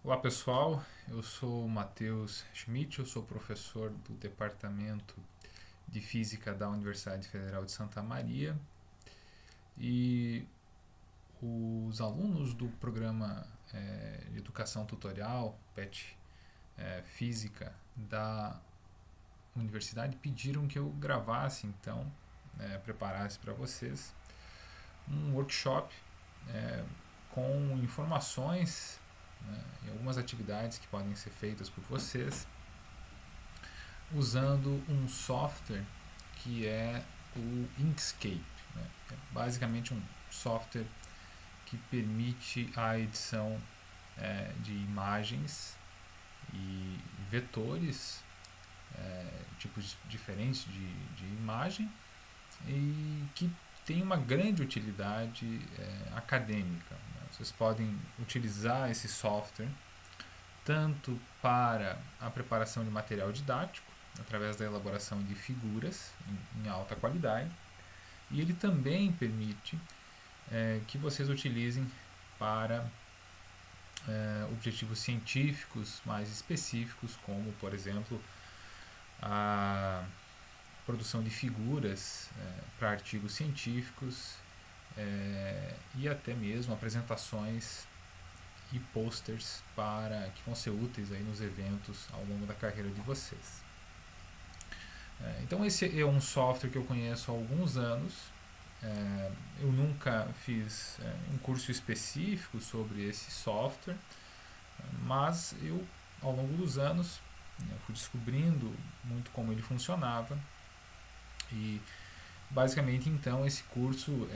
Olá pessoal, eu sou o Matheus Schmidt, eu sou professor do Departamento de Física da Universidade Federal de Santa Maria e os alunos do programa de Educação Tutorial, PET Física, da universidade pediram que eu gravasse, então, preparasse para vocês um workshop com informações, e algumas atividades que podem ser feitas por vocês usando um software que é o Inkscape. É basicamente um software que permite a edição de imagens e vetores, tipos diferentes de imagem, e que tem uma grande utilidade acadêmica. Vocês podem utilizar esse software tanto para a preparação de material didático, através da elaboração de figuras em alta qualidade, e ele também permite que vocês utilizem para objetivos científicos mais específicos, como, por exemplo, a produção de figuras para artigos científicos e até mesmo apresentações e posters que vão ser úteis aí nos eventos ao longo da carreira de vocês. Então esse é um software que eu conheço há alguns anos. Eu nunca fiz um curso específico sobre esse software, mas eu, ao longo dos anos, fui descobrindo muito como ele funcionava e basicamente então esse curso,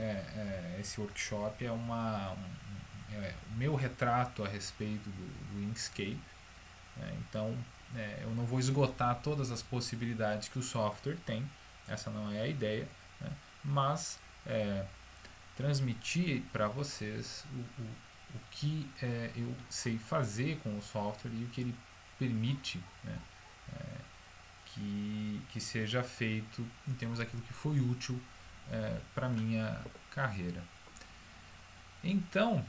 esse workshop é o meu retrato a respeito do Inkscape. Então eu não vou esgotar todas as possibilidades que o software tem, essa não é a ideia, né? Mas transmitir para vocês o que eu sei fazer com o software e o que ele permite, né, que seja feito em termos daquilo que foi útil para a minha carreira. Então,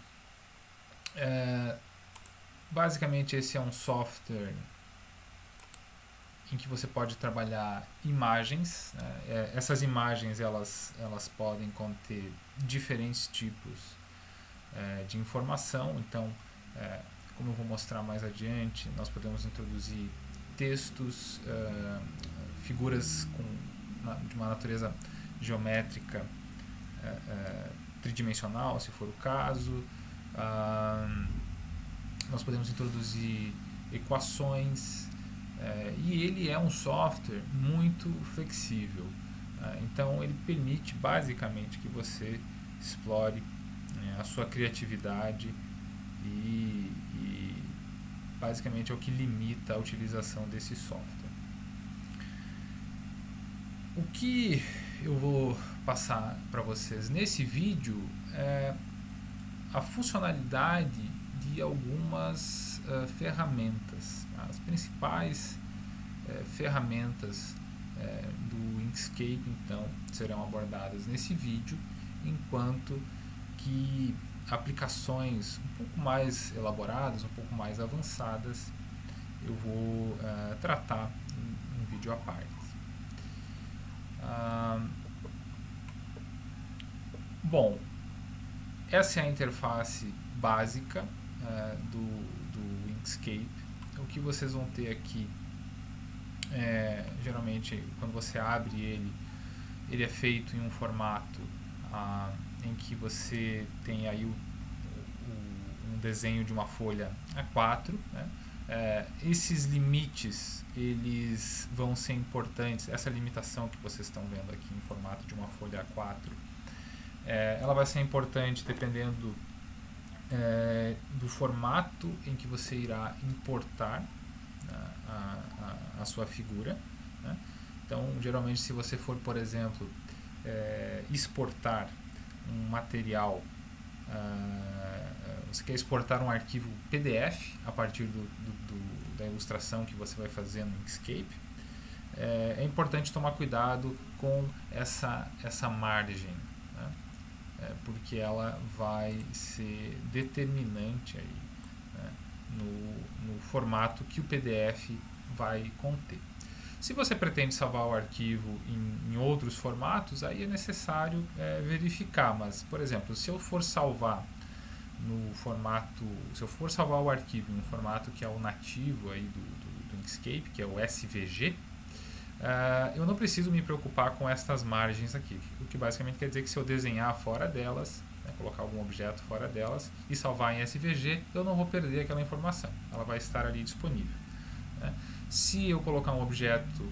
basicamente esse é um software em que você pode trabalhar imagens. Essas imagens elas podem conter diferentes tipos de informação. Então, como eu vou mostrar mais adiante, nós podemos introduzir textos, figuras de uma natureza geométrica tridimensional, se for o caso. Nós podemos introduzir equações, e ele é um software muito flexível. Então ele permite basicamente que você explore a sua criatividade e basicamente é o que limita a utilização desse software. O que eu vou passar para vocês nesse vídeo é a funcionalidade de algumas ferramentas. As principais ferramentas do Inkscape, então, serão abordadas nesse vídeo, enquanto que aplicações um pouco mais elaboradas, um pouco mais avançadas, eu vou tratar em vídeo à parte. Bom, essa é a interface básica do Inkscape. O que vocês vão ter aqui, geralmente, quando você abre ele é feito em um formato em que você tem aí um desenho de uma folha A4, né? Esses limites eles vão ser importantes. Essa limitação que vocês estão vendo aqui em formato de uma folha A4, ela vai ser importante dependendo do formato em que você irá importar a sua figura, né? Então, geralmente, se você for, por exemplo, exportar um material, você quer exportar um arquivo PDF a partir da ilustração que você vai fazer no Inkscape, é importante tomar cuidado com essa margem, né? Porque ela vai ser determinante aí, né, no formato que o PDF vai conter. Se você pretende salvar o arquivo em outros formatos, aí é necessário verificar, mas, por exemplo, se eu for salvar no formato, se eu for salvar o arquivo em um formato que é o nativo aí do Inkscape, que é o SVG, eu não preciso me preocupar com estas margens aqui, o que basicamente quer dizer que se eu desenhar fora delas, colocar algum objeto fora delas e salvar em SVG, eu não vou perder aquela informação, ela vai estar ali disponível. Se eu colocar um objeto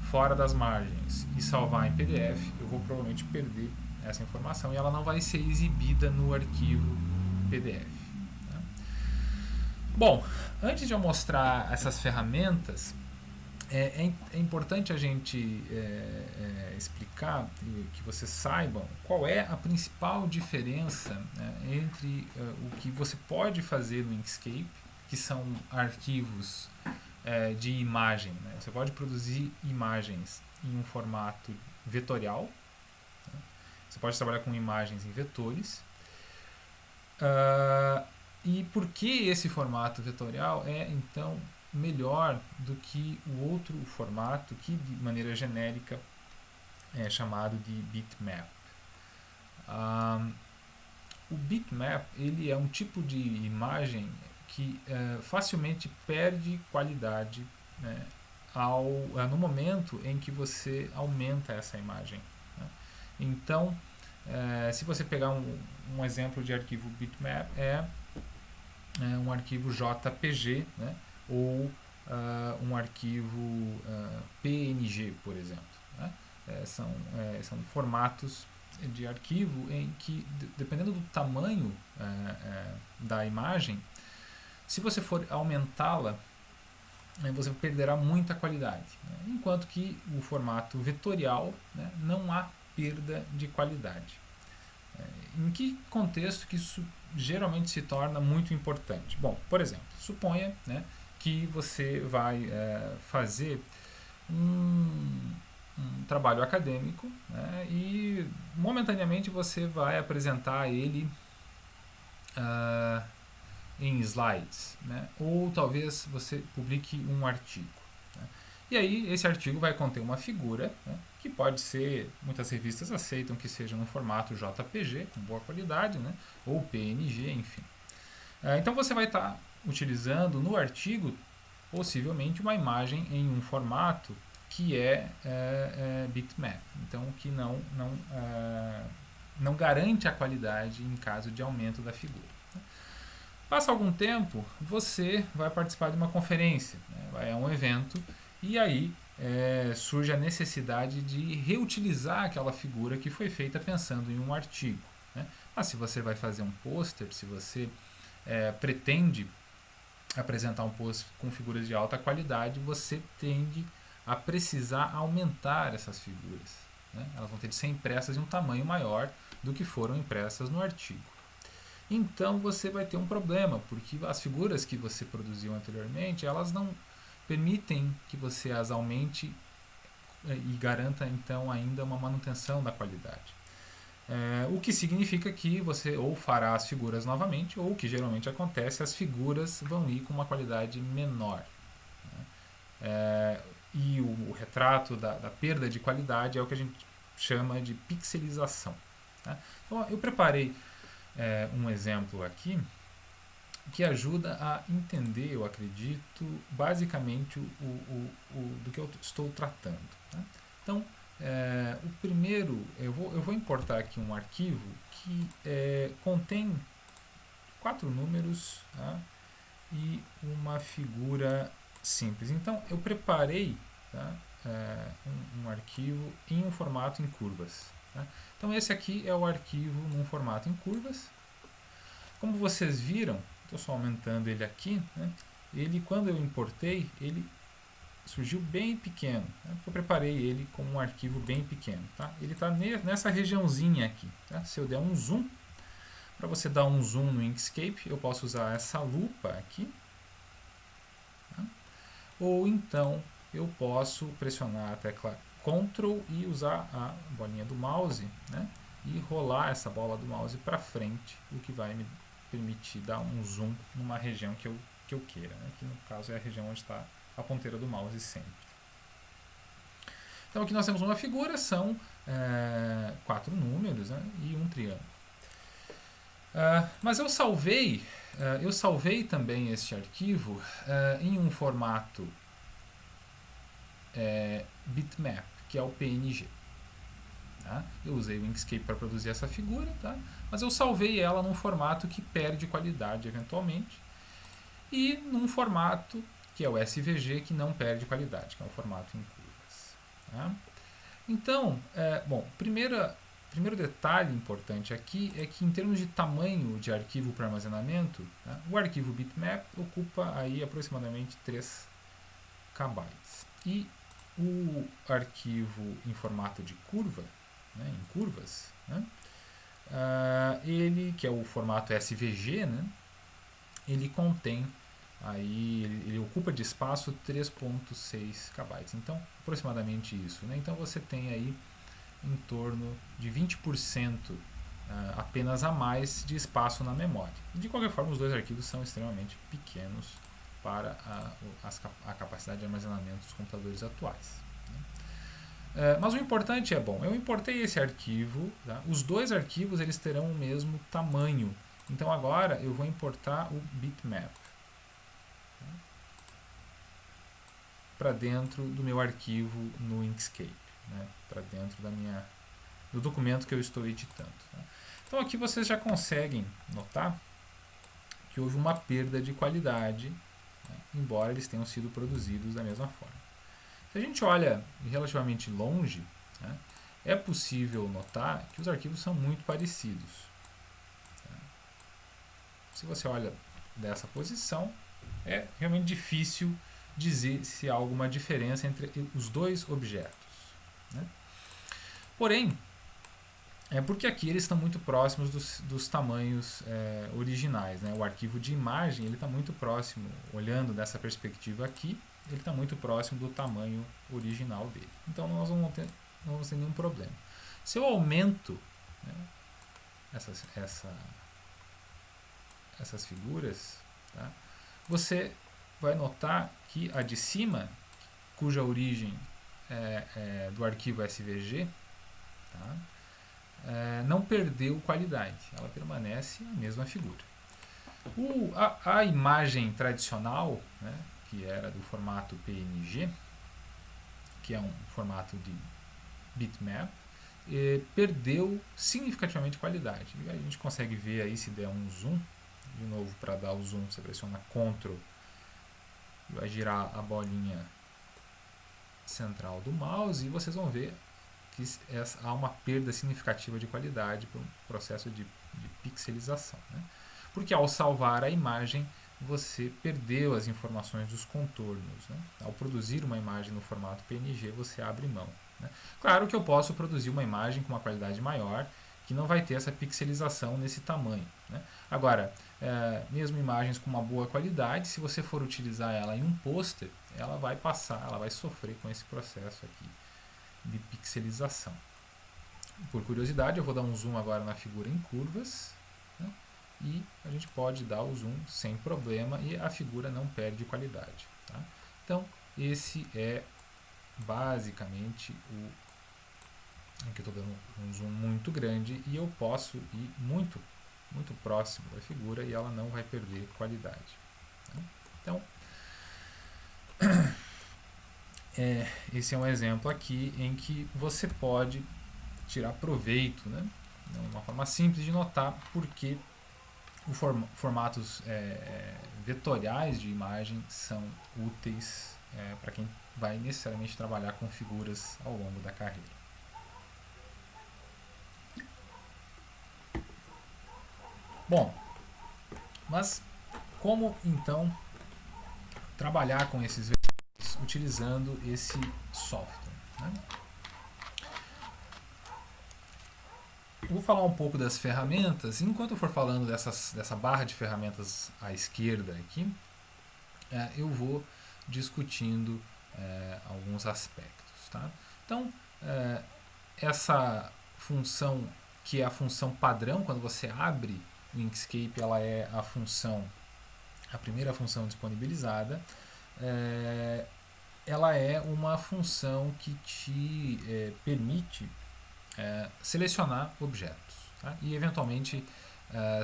fora das margens e salvar em PDF, eu vou provavelmente perder essa informação e ela não vai ser exibida no arquivo PDF. Bom, antes de eu mostrar essas ferramentas, é importante a gente explicar, que vocês saibam qual é a principal diferença entre o que você pode fazer no Inkscape, que são arquivos de imagem. Você pode produzir imagens em um formato vetorial, você pode trabalhar com imagens em vetores, e por que esse formato vetorial é então melhor do que o outro formato que de maneira genérica é chamado de bitmap. O bitmap ele é um tipo de imagem que facilmente perde qualidade no momento em que você aumenta essa imagem. Então, se você pegar um exemplo de arquivo bitmap, é um arquivo JPG, ou um arquivo PNG, por exemplo. São formatos de arquivo em que, dependendo do tamanho da imagem, se você for aumentá-la, você perderá muita qualidade. Enquanto que o formato vetorial, não há perda de qualidade. Em que contexto que isso geralmente se torna muito importante? Bom, por exemplo, suponha que você vai fazer um trabalho acadêmico, e momentaneamente você vai apresentar ele em slides, ou talvez você publique um artigo. E aí esse artigo vai conter uma figura, que pode ser, muitas revistas aceitam que seja no formato JPG, com boa qualidade, ou PNG, enfim. Então você vai estar utilizando no artigo possivelmente uma imagem em um formato que é bitmap, então que não garante a qualidade em caso de aumento da figura. Passa algum tempo, você vai participar de uma conferência, vai a um evento, e aí surge a necessidade de reutilizar aquela figura que foi feita pensando em um artigo. Mas se você vai fazer um pôster, se você pretende apresentar um pôster com figuras de alta qualidade, você tende a precisar aumentar essas figuras. Elas vão ter de ser impressas em um tamanho maior do que foram impressas no artigo. Então você vai ter um problema, porque as figuras que você produziu anteriormente, elas não permitem que você as aumente e garanta então ainda uma manutenção da qualidade. O que significa que você ou fará as figuras novamente, ou o que geralmente acontece, as figuras vão ir com uma qualidade menor. E o retrato da perda de qualidade é o que a gente chama de pixelização. Então eu preparei um exemplo aqui que ajuda a entender, eu acredito, basicamente do que eu estou tratando. Então, o primeiro, eu vou importar aqui um arquivo que contém 4 números e uma figura simples. Então, eu preparei um arquivo em um formato em curvas. Então, esse aqui é o arquivo num formato em curvas. Como vocês viram, estou só aumentando ele aqui, ele, quando eu importei, ele surgiu bem pequeno, porque eu preparei ele como um arquivo bem pequeno. Ele está nessa regiãozinha aqui. Se eu der um zoom, para você dar um zoom no Inkscape, eu posso usar essa lupa aqui, ou então eu posso pressionar a tecla Ctrl e usar a bolinha do mouse, e rolar essa bola do mouse para frente, o que vai me permitir dar um zoom numa região que eu que eu queira, né? Que no caso é a região onde está a ponteira do mouse sempre. Então aqui nós temos uma figura, são 4 números, né? E um triângulo. Mas eu salvei também este arquivo em um formato bitmap, que é o PNG. Tá? Eu usei o Inkscape para produzir essa figura, tá? Mas eu salvei ela num formato que perde qualidade eventualmente e num formato que é o SVG, que não perde qualidade, que é um formato em curvas. Tá? Então, primeiro detalhe importante aqui é que, em termos de tamanho de arquivo para armazenamento, tá, o arquivo bitmap ocupa aí aproximadamente 3 KB. E o arquivo em formato de curva, né, em curvas, né, ele, que é o formato SVG, né, ele contém aí, ele ocupa de espaço 3.6 KB. Então, aproximadamente isso. Né? Então, você tem aí em torno de 20% apenas a mais de espaço na memória. De qualquer forma, os dois arquivos são extremamente pequenos para a capacidade de armazenamento dos computadores atuais. Né? Mas o importante é, eu importei esse arquivo, tá? Os dois arquivos eles terão o mesmo tamanho. Então agora eu vou importar o bitmap para dentro do meu arquivo no Inkscape, né? Para dentro do documento que eu estou editando. Tá? Então aqui vocês já conseguem notar que houve uma perda de qualidade, né? Embora eles tenham sido produzidos da mesma forma. Se a gente olha relativamente longe, né, é possível notar que os arquivos são muito parecidos. Tá? Se você olha dessa posição, é realmente difícil dizer se há alguma diferença entre os dois objetos. Né? Porém, é porque aqui eles estão muito próximos dos tamanhos originais. Né? O arquivo de imagem está muito próximo, olhando dessa perspectiva aqui, ele está muito próximo do tamanho original dele. Então nós não vamos ter nenhum problema. Se eu aumento, né, essas figuras, tá, você vai notar que a de cima, cuja origem é do arquivo SVG, tá, não perdeu qualidade, ela permanece a mesma figura. A imagem tradicional, né, que era do formato PNG, que é um formato de bitmap, perdeu significativamente qualidade. E a gente consegue ver aí, se der um zoom, de novo, para dar o zoom, você pressiona Ctrl, vai girar a bolinha central do mouse e vocês vão ver que há uma perda significativa de qualidade por um processo de pixelização. Né? Porque ao salvar a imagem, você perdeu as informações dos contornos. Né? Ao produzir uma imagem no formato PNG, você abre mão. Né? Claro que eu posso produzir uma imagem com uma qualidade maior, que não vai ter essa pixelização nesse tamanho. Né? Agora, mesmo imagens com uma boa qualidade, se você for utilizar ela em um pôster, ela vai sofrer com esse processo aqui de pixelização. Por curiosidade, eu vou dar um zoom agora na figura em curvas, né? E a gente pode dar o zoom sem problema e a figura não perde qualidade. Tá? Então, esse é basicamente aqui eu estou dando um zoom muito grande e eu posso ir muito próximo da figura e ela não vai perder qualidade. Tá? Então, esse é um exemplo aqui em que você pode tirar proveito, né? Uma forma simples de notar porque formatos vetoriais de imagem são úteis para quem vai necessariamente trabalhar com figuras ao longo da carreira. Bom, mas como então trabalhar com esses vetores utilizando esse software? Né? Eu vou falar um pouco das ferramentas. Enquanto eu for falando dessa barra de ferramentas à esquerda aqui, eu vou discutindo alguns aspectos. Tá? Então, essa função, que é a função padrão, quando você abre o Inkscape, ela é a função a primeira função disponibilizada, ela é uma função que te permite selecionar objetos, tá? E eventualmente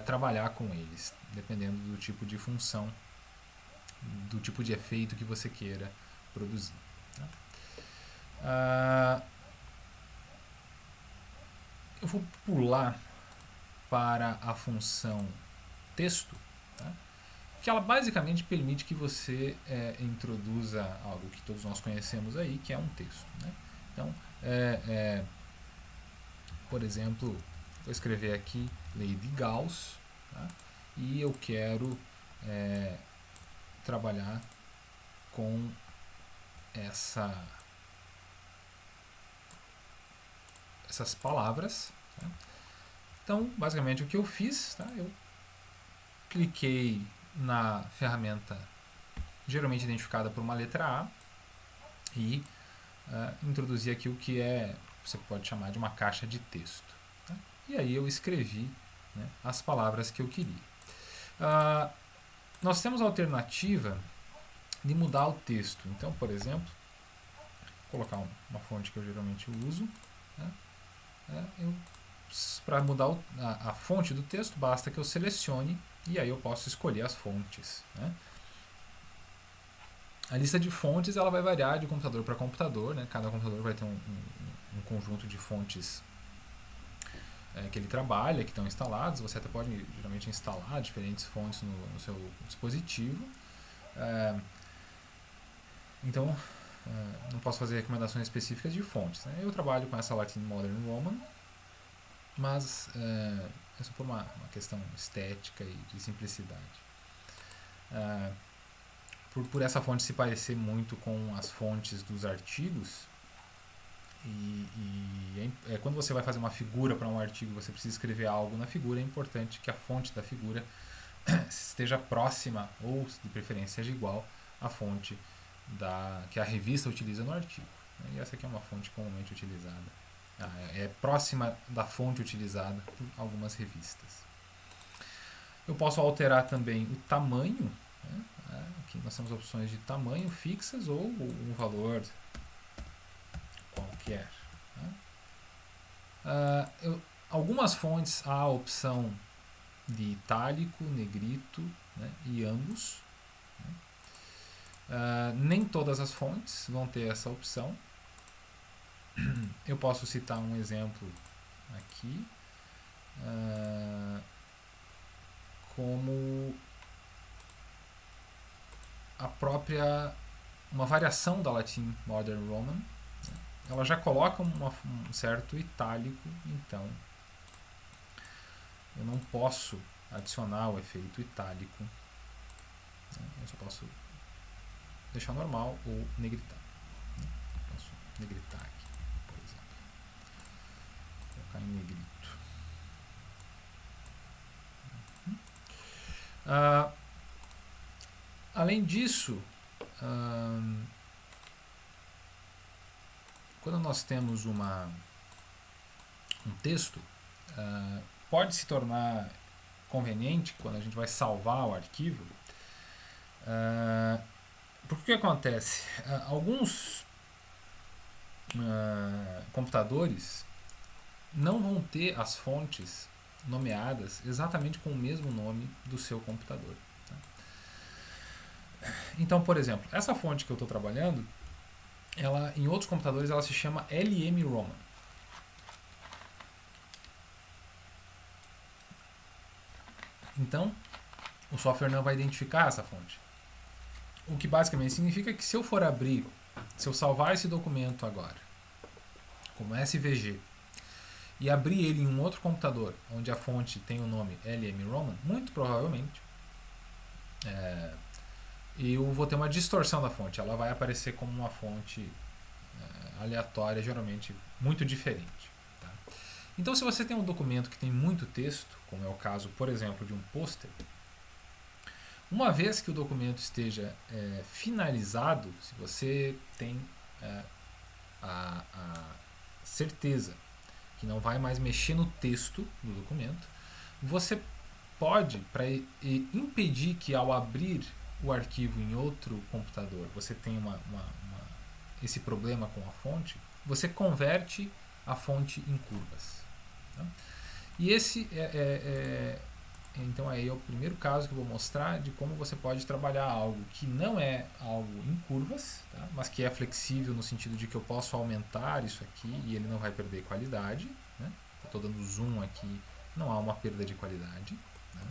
trabalhar com eles, dependendo do tipo de função, do tipo de efeito que você queira produzir, tá? Eu vou pular para a função texto, tá? Que ela basicamente permite que você introduza algo que todos nós conhecemos aí, que é um texto, né? Então, por exemplo, vou escrever aqui Lady Gauss, tá? E eu quero trabalhar com essas palavras, tá? Então, basicamente, o que eu fiz, tá? Eu cliquei na ferramenta geralmente identificada por uma letra A e introduzi aqui o que você pode chamar de uma caixa de texto, tá? E aí eu escrevi, né, as palavras que eu queria. Nós temos a alternativa de mudar o texto. Então, por exemplo, vou colocar uma fonte que eu geralmente uso, né? Para mudar a fonte do texto, basta que eu selecione e aí eu posso escolher as fontes, né? A lista de fontes ela vai variar de computador para computador, né? Cada computador vai ter um conjunto de fontes que ele trabalha, que estão instalados. Você até pode geralmente instalar diferentes fontes no seu dispositivo. Então, não posso fazer recomendações específicas de fontes, né? Eu trabalho com essa Latin Modern Roman, mas é só por uma questão estética e de simplicidade. Por essa fonte se parecer muito com as fontes dos artigos, quando você vai fazer uma figura para um artigo, você precisa escrever algo na figura, é importante que a fonte da figura esteja próxima ou, de preferência, seja igual à fonte que a revista utiliza no artigo. E essa aqui é uma fonte comumente utilizada. É próxima da fonte utilizada por algumas revistas. Eu posso alterar também o tamanho, né? Aqui nós temos opções de tamanho fixas ou um valor qualquer, né? Algumas fontes há a opção de itálico, negrito, né, e ambos, né? Nem todas as fontes vão ter essa opção. Eu posso citar um exemplo aqui, como uma variação da Latin Modern Roman, né? Ela já coloca um certo itálico, então eu não posso adicionar o efeito itálico, né? Eu só posso deixar normal ou negritar, né? Posso negritar aqui, por exemplo, colocar em negrito. Além disso, quando nós temos um texto, pode se tornar conveniente quando a gente vai salvar o arquivo, porque o que acontece? Alguns computadores não vão ter as fontes nomeadas exatamente com o mesmo nome do seu computador. Então, por exemplo, essa fonte que eu estou trabalhando, ela, em outros computadores ela se chama LM Roman. Então, o software não vai identificar essa fonte. O que basicamente significa que se eu salvar esse documento agora, como SVG, e abrir ele em um outro computador, onde a fonte tem o nome LM Roman, muito provavelmente eu vou ter uma distorção da fonte. Ela vai aparecer como uma fonte aleatória, geralmente muito diferente. Tá? Então, se você tem um documento que tem muito texto, como é o caso, por exemplo, de um pôster, uma vez que o documento esteja finalizado, se você tem a certeza que não vai mais mexer no texto do documento, você pode, para impedir que ao abrir o arquivo em outro computador você tenha esse problema com a fonte, você converte a fonte em curvas. Tá? E esse então aí é o primeiro caso que eu vou mostrar de como você pode trabalhar algo que não é algo em curvas, tá? Mas que é flexível no sentido de que eu posso aumentar isso aqui e ele não vai perder qualidade. Né? Eu estou dando zoom aqui, não há uma perda de qualidade. Né?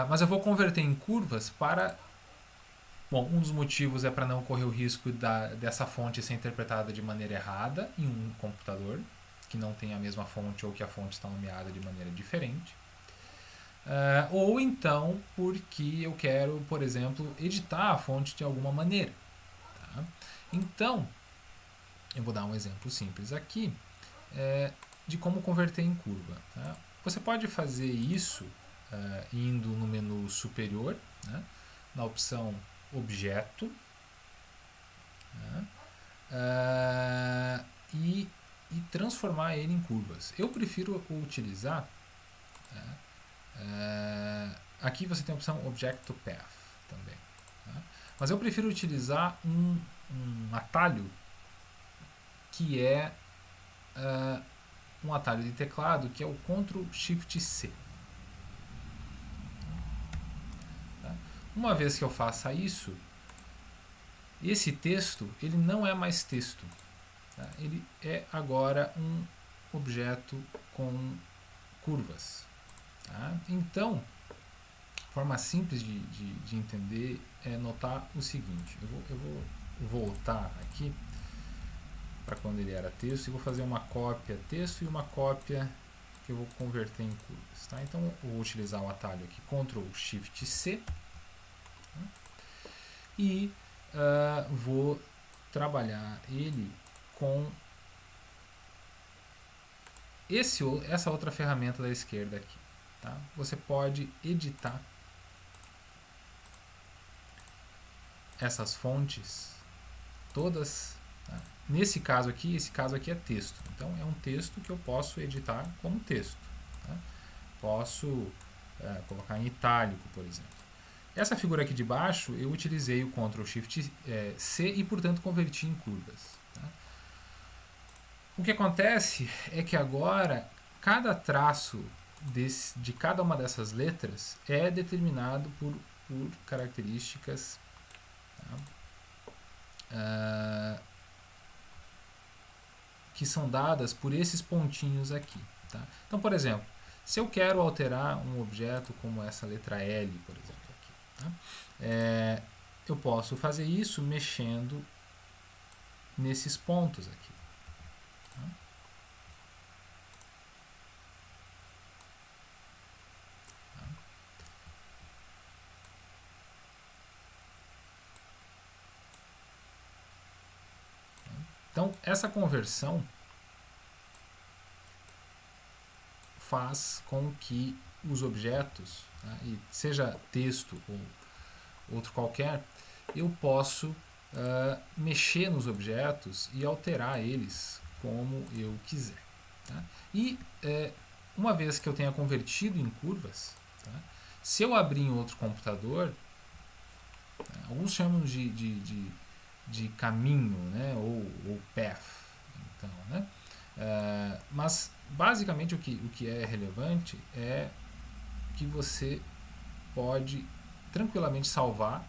Mas eu vou converter em curvas para... Bom, um dos motivos é para não correr o risco dessa fonte ser interpretada de maneira errada em um computador que não tem a mesma fonte ou que a fonte está nomeada de maneira diferente. Ou então porque eu quero, por exemplo, editar a fonte de alguma maneira. Tá? Então, eu vou dar um exemplo simples aqui de como converter em curva. Tá? Você pode fazer isso indo no menu superior, né, na opção Objeto, né, e transformar ele em curvas. Eu prefiro utilizar... aqui você tem a opção Object to Path também. Tá? Mas eu prefiro utilizar um atalho que é um atalho de teclado que é o Ctrl+Shift+C. Tá? Uma vez que eu faça isso, esse texto ele não é mais texto. Tá? Ele é agora um objeto com curvas. Tá? Então, forma simples de entender é notar o seguinte. Eu vou voltar aqui para quando ele era texto e vou fazer uma cópia texto e uma cópia que eu vou converter em curvas. Tá? Então eu vou utilizar o atalho aqui Ctrl+Shift+C, tá? E vou trabalhar ele com essa outra ferramenta da esquerda aqui. Tá? Você pode editar essas fontes todas. Tá? Nesse caso aqui, esse caso aqui é texto. Então é um texto que eu posso editar como texto. Tá? Posso colocar em itálico, por exemplo. Essa figura aqui de baixo, eu utilizei o Ctrl+Shift+C e, portanto, converti em curvas. Tá? O que acontece é que agora, cada traço de cada uma dessas letras é determinado por características, tá? Que são dadas por esses pontinhos aqui. Tá? Então, por exemplo, se eu quero alterar um objeto como essa letra L, por exemplo, aqui, tá? Eu posso fazer isso mexendo nesses pontos aqui. Tá? Então, essa conversão faz com que os objetos, tá, e seja texto ou outro qualquer, eu posso mexer nos objetos e alterar eles como eu quiser. Tá? E uma vez que eu tenha convertido em curvas, tá, se eu abrir em outro computador, alguns chamam de caminho, né, ou path, então, né? Mas basicamente o que é relevante é que você pode tranquilamente salvar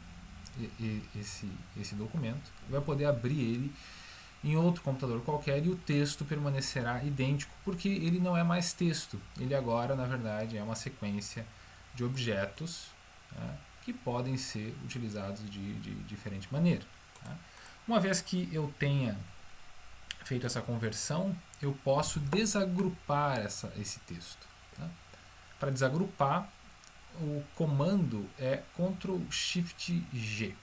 esse documento, vai poder abrir ele em outro computador qualquer e o texto permanecerá idêntico, porque ele não é mais texto, ele agora na verdade é uma sequência de objetos, tá, que podem ser utilizados de diferente maneira. Tá? Uma vez que eu tenha feito essa conversão, eu posso desagrupar esse texto. Tá? Para desagrupar, o comando é Ctrl+Shift+G.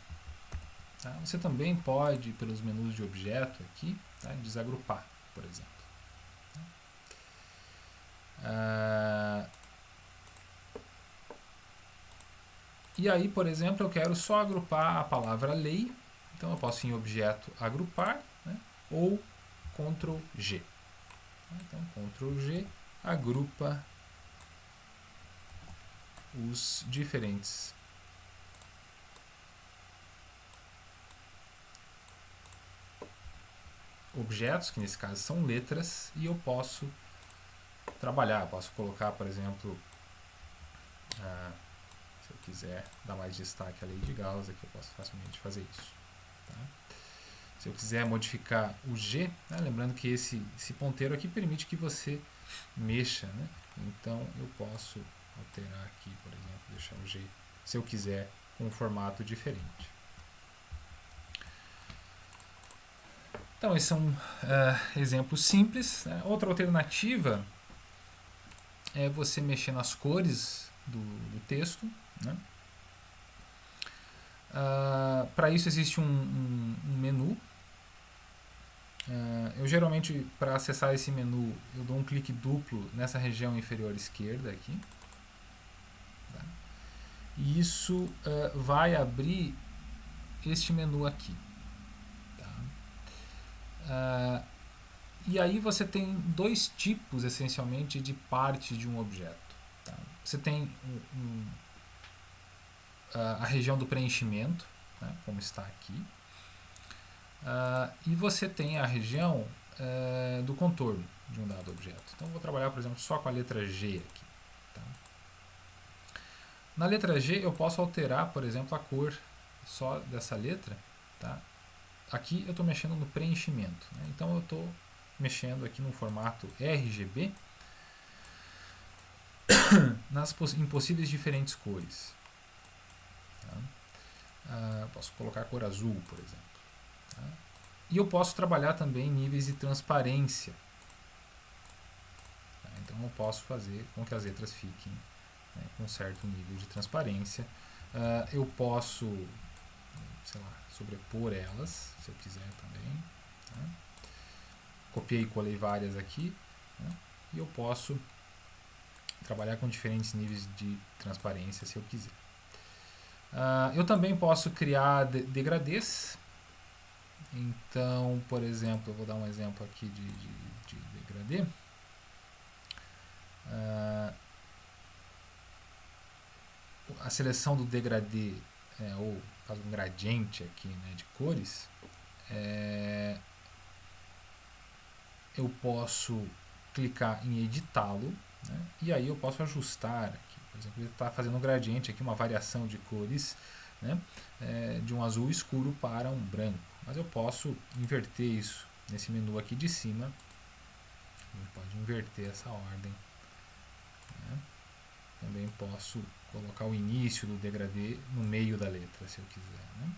Tá? Você também pode, pelos menus de objeto aqui, tá, desagrupar, por exemplo. E aí, por exemplo, eu quero só agrupar a palavra lei, então eu posso ir em objeto agrupar, né, ou Ctrl+G. Então, Ctrl+G agrupa os diferentes objetos, que nesse caso são letras, e eu posso trabalhar, posso colocar, por exemplo, se eu quiser dar mais destaque à lei de Gauss, aqui eu posso facilmente fazer isso. Tá? Se eu quiser modificar o G, né, lembrando que esse ponteiro aqui permite que você mexa, né? Então eu posso alterar aqui, por exemplo, deixar o G, se eu quiser, com um formato diferente. Então, esses são exemplos simples. Né? Outra alternativa é você mexer nas cores do texto. Né? Para isso existe um menu. Eu geralmente, para acessar esse menu, eu dou um clique duplo nessa região inferior esquerda aqui. Tá? E isso vai abrir este menu aqui. E aí você tem dois tipos, essencialmente, de parte de um objeto. Tá? Você tem a região do preenchimento, né, como está aqui, e você tem a região do contorno de um dado objeto. Então eu vou trabalhar, por exemplo, só com a letra G aqui. Tá? Na letra G eu posso alterar, por exemplo, a cor só dessa letra. Tá? Aqui eu estou mexendo no preenchimento, né? Então eu estou mexendo aqui no formato RGB em possíveis diferentes cores. Tá? Posso colocar a cor azul, por exemplo. Tá? E eu posso trabalhar também níveis de transparência. Tá? Então eu posso fazer com que as letras fiquem, né, com um certo nível de transparência. Eu posso, sei lá, sobrepor elas, se eu quiser também. Né? Copiei e colei várias aqui. Né? E eu posso trabalhar com diferentes níveis de transparência, se eu quiser. Eu também posso criar degradês. Então, por exemplo, eu vou dar um exemplo aqui de degradê. A seleção do degradê, ou faz um gradiente aqui, né, de cores, eu posso clicar em editá-lo, né, e aí eu posso ajustar aqui. Por exemplo, ele está fazendo um gradiente aqui, uma variação de cores, né, de um azul escuro para um branco. Mas eu posso inverter isso nesse menu aqui de cima. A gente pode inverter essa ordem. Né. Também posso colocar o início do degradê no meio da letra, se eu quiser. Né?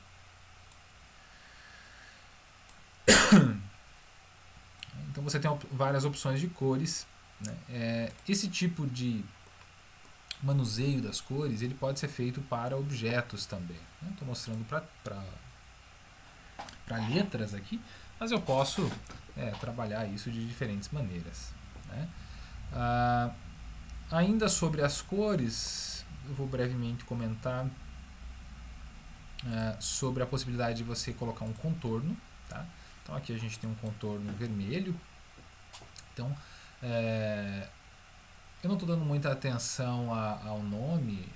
Então você tem várias opções de cores. Né? Esse tipo de manuseio das cores ele pode ser feito para objetos também. Estou mostrando para letras aqui, mas eu posso trabalhar isso de diferentes maneiras. Né? Ainda sobre as cores, eu vou brevemente comentar sobre a possibilidade de você colocar um contorno. Tá? Então aqui a gente tem um contorno vermelho. Então eu não estou dando muita atenção ao nome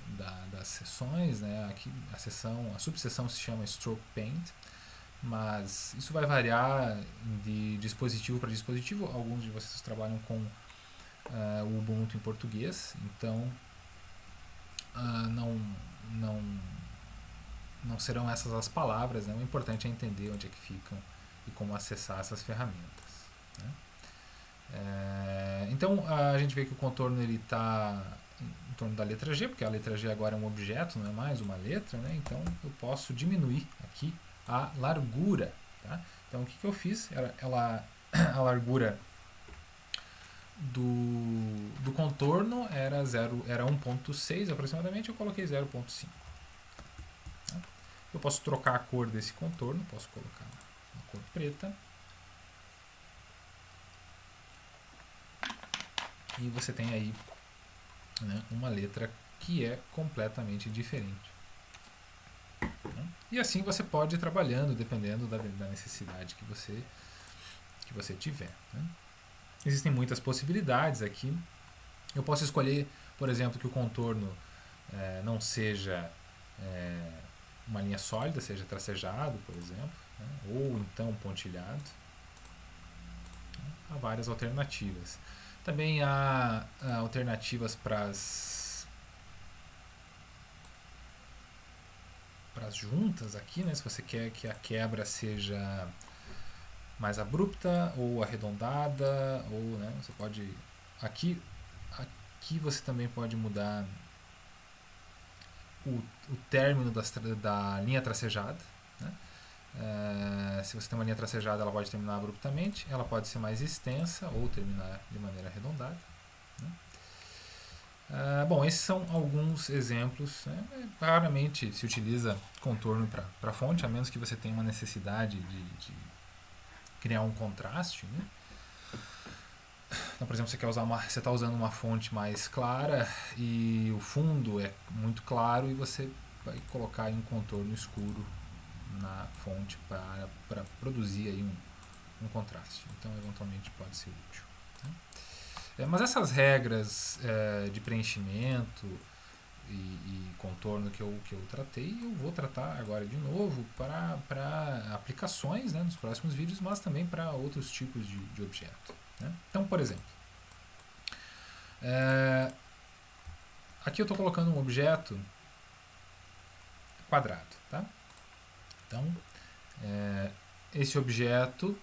das seções. Né? Aqui a subseção se chama Stroke Paint, mas isso vai variar de dispositivo para dispositivo. Alguns de vocês trabalham com o Ubuntu em português, então não serão essas as palavras. Né? O importante é entender onde é que ficam e como acessar essas ferramentas. Né? Então a gente vê que o contorno está em torno da letra G, porque a letra G agora é um objeto, não é mais uma letra. Né? Então eu posso diminuir aqui a largura. Tá? Então o que eu fiz? A largura do contorno era 1.6 aproximadamente, eu coloquei 0.5. Tá? Eu posso trocar a cor desse contorno, posso colocar uma cor preta. E você tem aí, né, uma letra que é completamente diferente. Né? E assim você pode ir trabalhando, dependendo da necessidade que você tiver. Né? Existem muitas possibilidades aqui. Eu posso escolher, por exemplo, que o contorno não seja uma linha sólida, seja tracejado, por exemplo, né? Ou então pontilhado. Há várias alternativas. Também há alternativas para as juntas aqui, né? Se você quer que a quebra seja mais abrupta ou arredondada, ou, né, você pode aqui você também pode mudar o término da linha tracejada, né? Se você tem uma linha tracejada, ela pode terminar abruptamente, ela pode ser mais extensa ou terminar de maneira arredondada, né? Bom, esses são alguns exemplos, né? Raramente se utiliza contorno para fonte, a menos que você tenha uma necessidade de criar um contraste, né? Então, por exemplo, você está usando uma fonte mais clara e o fundo é muito claro e você vai colocar aí um contorno escuro na fonte para produzir aí um contraste. Então, eventualmente pode ser útil, né? Mas essas regras de preenchimento e contorno que eu tratei, eu vou tratar agora de novo para aplicações, né, nos próximos vídeos, mas também para outros tipos de objeto, né? Então, por exemplo, aqui eu estou colocando um objeto quadrado, tá? Então, esse objeto,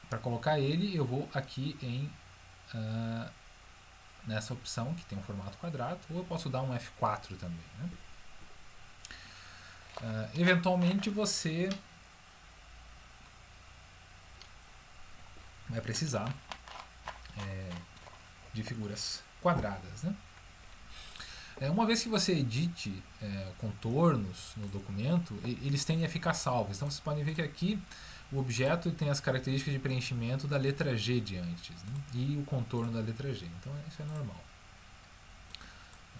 para colocar ele, eu vou aqui nessa opção que tem um formato quadrado, ou eu posso dar um F4 também, né? Eventualmente você vai precisar de figuras quadradas, né? Uma vez que você edite contornos no documento, eles tendem a ficar salvos. Então vocês podem ver que aqui o objeto tem as características de preenchimento da letra G de antes, né? E o contorno da letra G. Então isso é normal.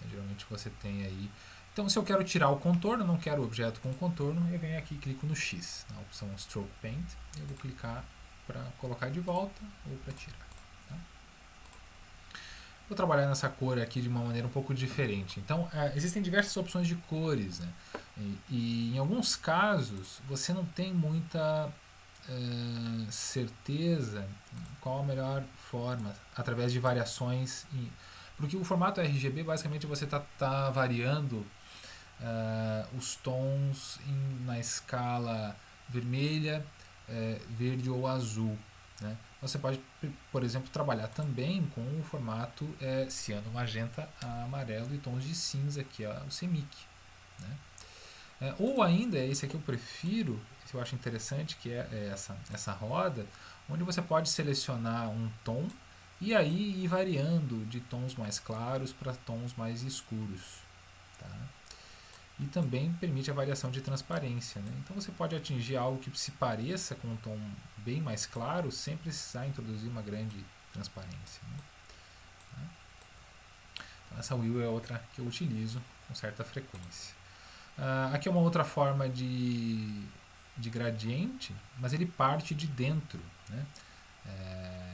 Geralmente você tem aí... Então, se eu quero tirar o contorno, não quero o objeto com contorno, eu venho aqui e clico no X, na opção Stroke Paint. Eu vou clicar para colocar de volta ou para tirar, tá? Vou trabalhar nessa cor aqui de uma maneira um pouco diferente. Então, existem diversas opções de cores, né? E em alguns casos, você não tem muita certeza qual a melhor forma, através de variações. Porque o formato RGB, basicamente, você está variando os tons na escala vermelha, verde ou azul, né? Você pode, por exemplo, trabalhar também com o formato ciano, magenta, amarelo e tons de cinza, que é o CMYK, né? Ou ainda, esse aqui eu prefiro, esse eu acho interessante, que é essa roda, onde você pode selecionar um tom e aí ir variando de tons mais claros para tons mais escuros, tá? E também permite a variação de transparência, né? Então você pode atingir algo que se pareça com um tom bem mais claro sem precisar introduzir uma grande transparência, né? Então essa wheel é outra que eu utilizo com certa frequência. Aqui é uma outra forma de gradiente, mas ele parte de dentro, né?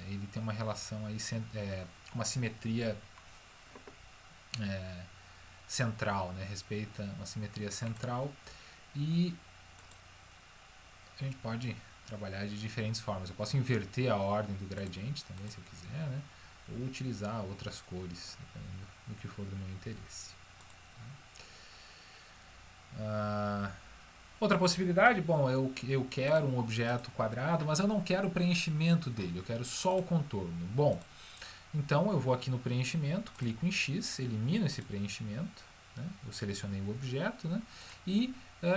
Ele tem uma relação aí com uma simetria central, né? Respeita uma simetria central e a gente pode trabalhar de diferentes formas. Eu posso inverter a ordem do gradiente também, se eu quiser, né? Ou utilizar outras cores, dependendo do que for do meu interesse. Outra possibilidade, bom, eu quero um objeto quadrado, mas eu não quero o preenchimento dele, eu quero só o contorno. Bom, então eu vou aqui no preenchimento, clico em X, elimino esse preenchimento, né? Eu selecionei o objeto, né? E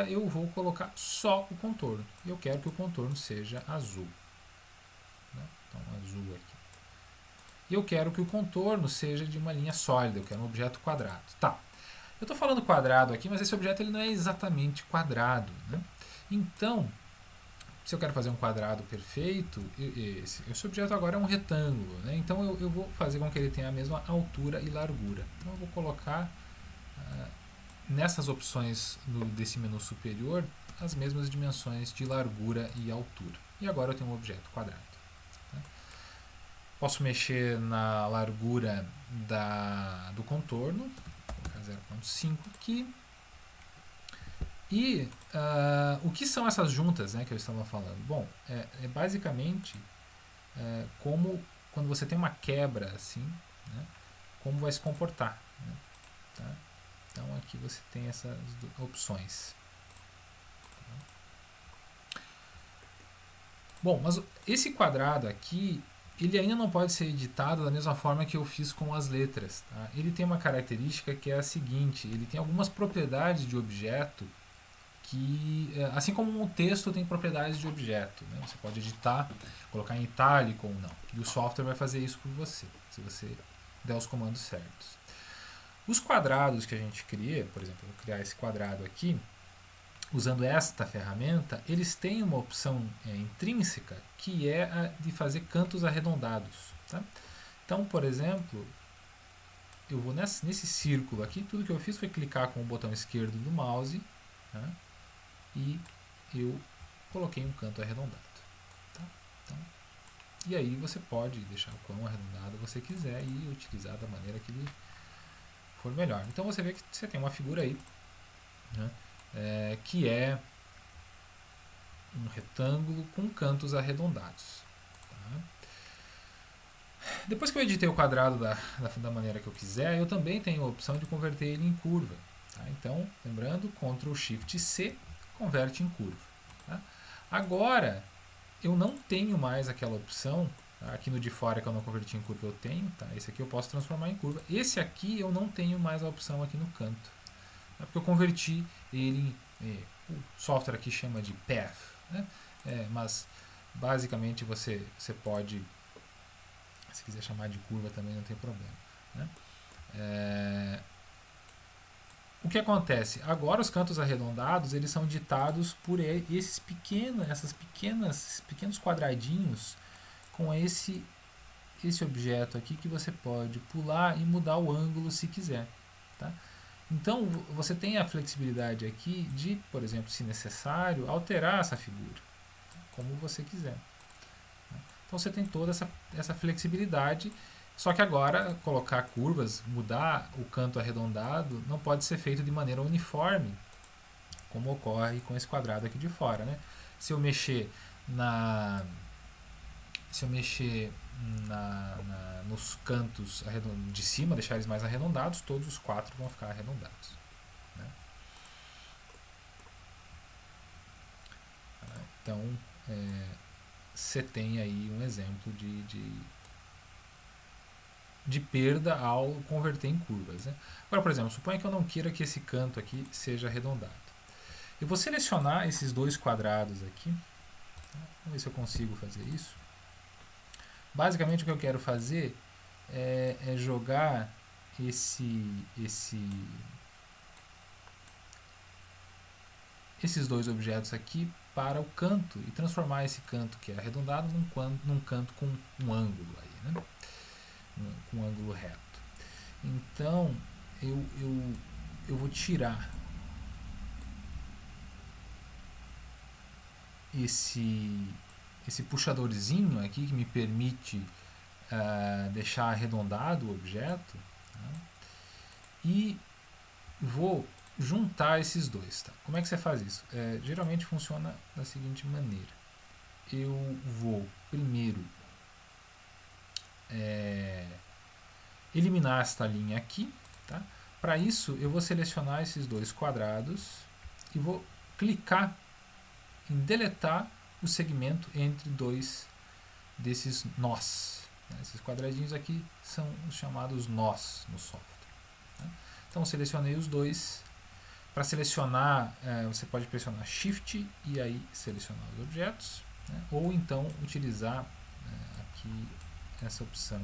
eu vou colocar só o contorno. Eu quero que o contorno seja azul, né? Então, azul aqui. E eu quero que o contorno seja de uma linha sólida, eu quero um objeto quadrado. Tá. Eu estou falando quadrado aqui, mas esse objeto ele não é exatamente quadrado, né? Então, se eu quero fazer um quadrado perfeito, esse objeto agora é um retângulo, né? Então eu vou fazer com que ele tenha a mesma altura e largura. Então eu vou colocar nessas opções desse menu superior as mesmas dimensões de largura e altura. E agora eu tenho um objeto quadrado, tá? Posso mexer na largura do contorno, vou colocar 0.5 aqui. E o que são essas juntas, né, que eu estava falando? Bom, é basicamente como quando você tem uma quebra assim, né, como vai se comportar. Né, tá? Então aqui você tem essas opções. Bom, mas esse quadrado aqui, ele ainda não pode ser editado da mesma forma que eu fiz com as letras. Tá? Ele tem uma característica que é a seguinte, ele tem algumas propriedades de objeto que, assim como um texto tem propriedades de objeto, né? Você pode editar, colocar em itálico ou não. E o software vai fazer isso por você, se você der os comandos certos. Os quadrados que a gente cria, por exemplo, eu vou criar esse quadrado aqui, usando esta ferramenta, eles têm uma opção intrínseca que é a de fazer cantos arredondados. Tá? Então, por exemplo, eu vou nesse círculo aqui, tudo que eu fiz foi clicar com o botão esquerdo do mouse, tá? E eu coloquei um canto arredondado. Tá? Então, e aí você pode deixar o quão arredondado você quiser e utilizar da maneira que ele for melhor. Então você vê que você tem uma figura aí, né, que é um retângulo com cantos arredondados. Tá? Depois que eu editei o quadrado da maneira que eu quiser, eu também tenho a opção de converter ele em curva. Tá? Então, lembrando, Ctrl Shift C converte em curva. Tá? Agora, eu não tenho mais aquela opção, tá? Aqui no de fora que eu não converti em curva eu tenho, tá? Esse aqui eu posso transformar em curva. Esse aqui eu não tenho mais a opção aqui no canto, tá? Porque eu converti ele o software aqui chama de Path, né? Mas basicamente você pode, se quiser chamar de curva também não tem problema, né? O que acontece? Agora os cantos arredondados eles são ditados por esses pequenos quadradinhos com esse objeto aqui que você pode pular e mudar o ângulo se quiser. Tá? Então você tem a flexibilidade aqui de, por exemplo, se necessário, alterar essa figura, como você quiser. Então você tem toda essa flexibilidade. Só que agora, colocar curvas, mudar o canto arredondado, não pode ser feito de maneira uniforme, como ocorre com esse quadrado aqui de fora. Né? Se eu mexer nos cantos de cima, deixar eles mais arredondados, todos os 4 vão ficar arredondados. Né? Então, você tem aí um exemplo de perda ao converter em curvas. Né? Agora, por exemplo, suponha que eu não queira que esse canto aqui seja arredondado. Eu vou selecionar esses 2 quadrados aqui. Tá? Vamos ver se eu consigo fazer isso. Basicamente, o que eu quero fazer é jogar esses 2 objetos aqui para o canto e transformar esse canto que é arredondado num canto com um ângulo aí, né? Com um ângulo reto. Então eu vou tirar esse puxadorzinho aqui que me permite deixar arredondado o objeto, tá? E vou juntar esses 2. Tá? Como é que você faz isso? Geralmente funciona da seguinte maneira. Eu vou primeiro eliminar esta linha aqui. Tá? Para isso, eu vou selecionar esses 2 quadrados e vou clicar em deletar o segmento entre 2 desses nós. Esses quadradinhos aqui são os chamados nós no software. Tá? Então, selecionei os 2. Para selecionar, você pode pressionar Shift e aí selecionar os objetos, né? Ou então utilizar aqui essa opção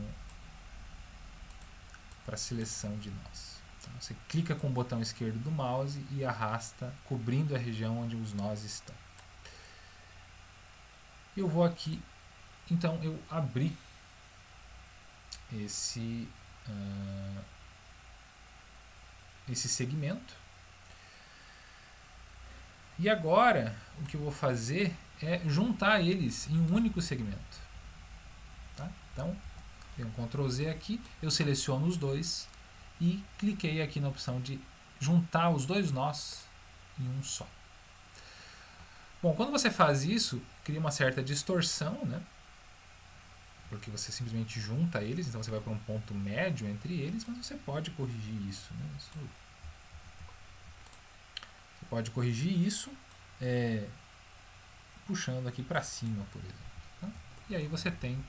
para seleção de nós. Então, você clica com o botão esquerdo do mouse e arrasta, cobrindo a região onde os nós estão. Eu vou aqui, então eu abri esse segmento. E agora, o que eu vou fazer é juntar eles em um único segmento. Tá? Então, tem um Ctrl Z aqui, eu seleciono os 2 e cliquei aqui na opção de juntar os dois nós em um só. Bom, quando você faz isso, cria uma certa distorção, né? Porque você simplesmente junta eles, então você vai para um ponto médio entre eles, mas você pode corrigir isso, né? Você pode corrigir isso puxando aqui para cima, por exemplo. Tá? E aí você tem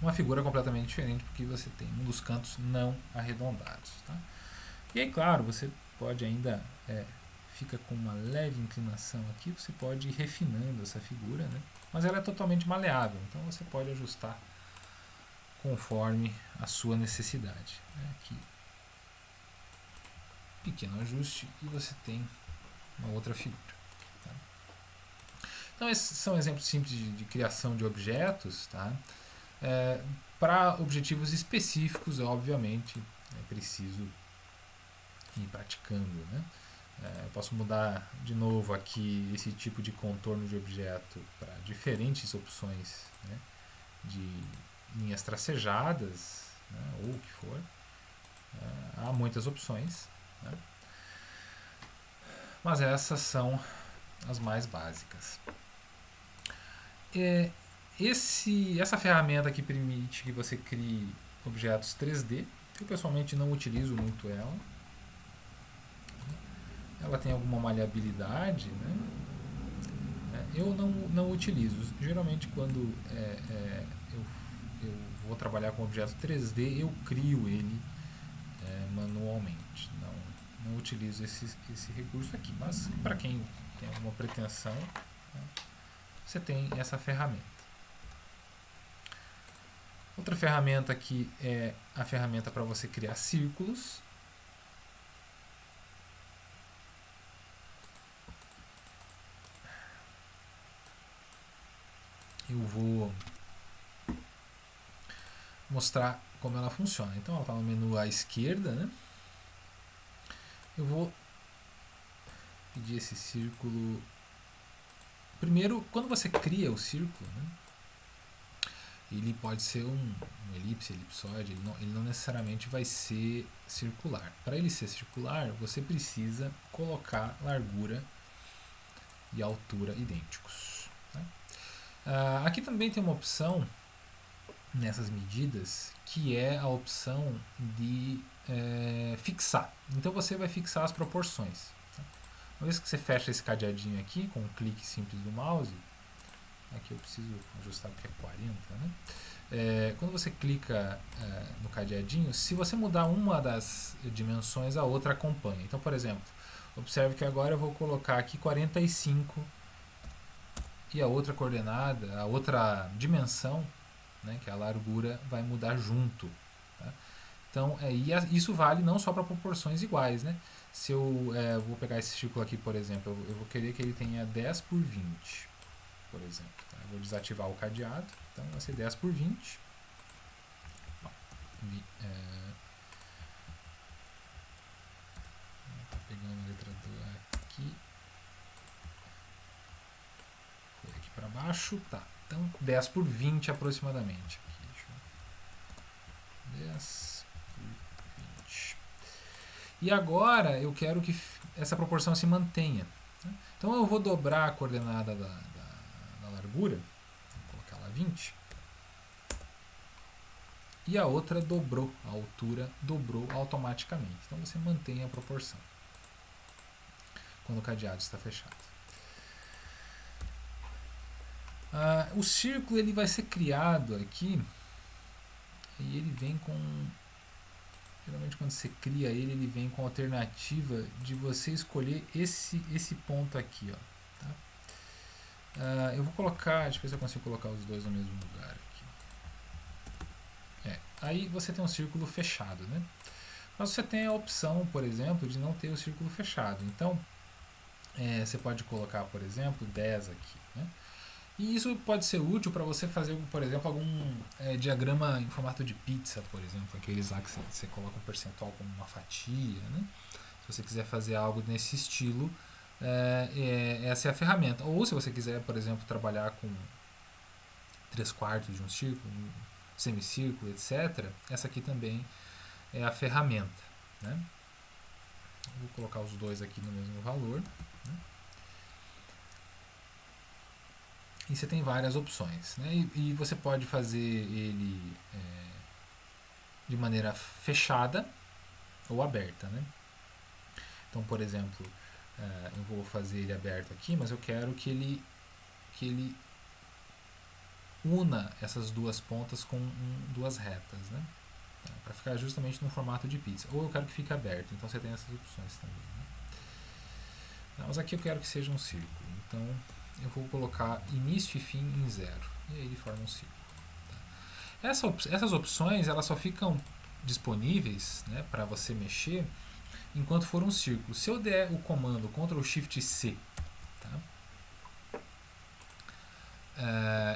uma figura completamente diferente, porque você tem um dos cantos não arredondados. Tá? E aí, claro, você pode ainda, fica com uma leve inclinação aqui, você pode ir refinando essa figura, né? Mas ela é totalmente maleável, então você pode ajustar conforme a sua necessidade. Aqui, pequeno ajuste e você tem uma outra figura. Tá? Então esses são exemplos simples de criação de objetos. Tá? Para objetivos específicos, obviamente, é preciso ir praticando. Né? Eu posso mudar de novo aqui esse tipo de contorno de objeto para diferentes opções, né? De linhas tracejadas, né? Ou o que for. Há muitas opções, né? Mas essas são as mais básicas. Essa ferramenta que permite que você crie objetos 3D, eu pessoalmente não utilizo muito ela. Ela tem alguma maleabilidade, né? Eu não utilizo. Geralmente quando eu vou trabalhar com objeto 3D, eu crio ele manualmente. Não utilizo esse recurso aqui. Mas para quem tem alguma pretensão, né, você tem essa ferramenta. Outra ferramenta aqui é a ferramenta para você criar círculos. Eu vou mostrar como ela funciona. Então ela está no menu à esquerda, né? Eu vou pedir esse círculo. Primeiro, quando você cria o círculo, né, ele pode ser um elipse, elipsoide, ele não necessariamente vai ser circular. Para ele ser circular, você precisa colocar largura e altura idênticos. Tá? Aqui também tem uma opção nessas medidas que é a opção de fixar. Então você vai fixar as proporções. Tá? Uma vez que você fecha esse cadeadinho aqui com um clique simples do mouse, aqui eu preciso ajustar porque é 40, né? Quando você clica no cadeadinho, se você mudar uma das dimensões, a outra acompanha. Então, por exemplo, observe que agora eu vou colocar aqui 45 e a outra coordenada, a outra dimensão, né, que é a largura, vai mudar junto. Tá? Então, isso vale não só para proporções iguais. Né? Se eu vou pegar esse círculo aqui, por exemplo, eu vou querer que ele tenha 10 por 20, por exemplo. Tá? Eu vou desativar o cadeado, então vai ser 10 por 20. Tá pegando a letra do aqui. Foi aqui para baixo, tá. Então 10 por 20 aproximadamente. Aqui, 10 por 20. E agora eu quero que essa proporção se mantenha. Né? Então eu vou dobrar a coordenada da largura, vou colocar lá 20. E a outra dobrou, a altura dobrou automaticamente. Então você mantém a proporção quando o cadeado está fechado. O círculo ele vai ser criado aqui e ele vem com... Geralmente quando você cria ele vem com a alternativa de você escolher esse ponto aqui. Ó, tá? Eu vou colocar, deixa eu ver se eu consigo colocar os dois no mesmo lugar aqui. Aí você tem um círculo fechado. Né? Mas você tem a opção, por exemplo, de não ter o círculo fechado. Então, você pode colocar, por exemplo, 10 aqui. Né? E isso pode ser útil para você fazer, por exemplo, algum diagrama em formato de pizza, por exemplo, aqueles lá que você coloca um percentual como uma fatia. Né? Se você quiser fazer algo nesse estilo, essa é a ferramenta. Ou se você quiser, por exemplo, trabalhar com 3/4 de um círculo, um semicírculo, etc., essa aqui também é a ferramenta, né? Vou colocar os dois aqui no mesmo valor, né? E você tem várias opções, né? E você pode fazer ele de maneira fechada ou aberta, né? Então, por exemplo, eu vou fazer ele aberto aqui, mas eu quero que ele una essas duas pontas com duas retas, né? Para ficar justamente no formato de pizza. Ou eu quero que fique aberto, então você tem essas opções também, né? Não, mas aqui eu quero que seja um círculo, então eu vou colocar início e fim em 0, e aí ele forma um círculo. Tá? Essas opções elas só ficam disponíveis, né, para você mexer enquanto for um círculo. Se eu der o comando Ctrl Shift C, tá?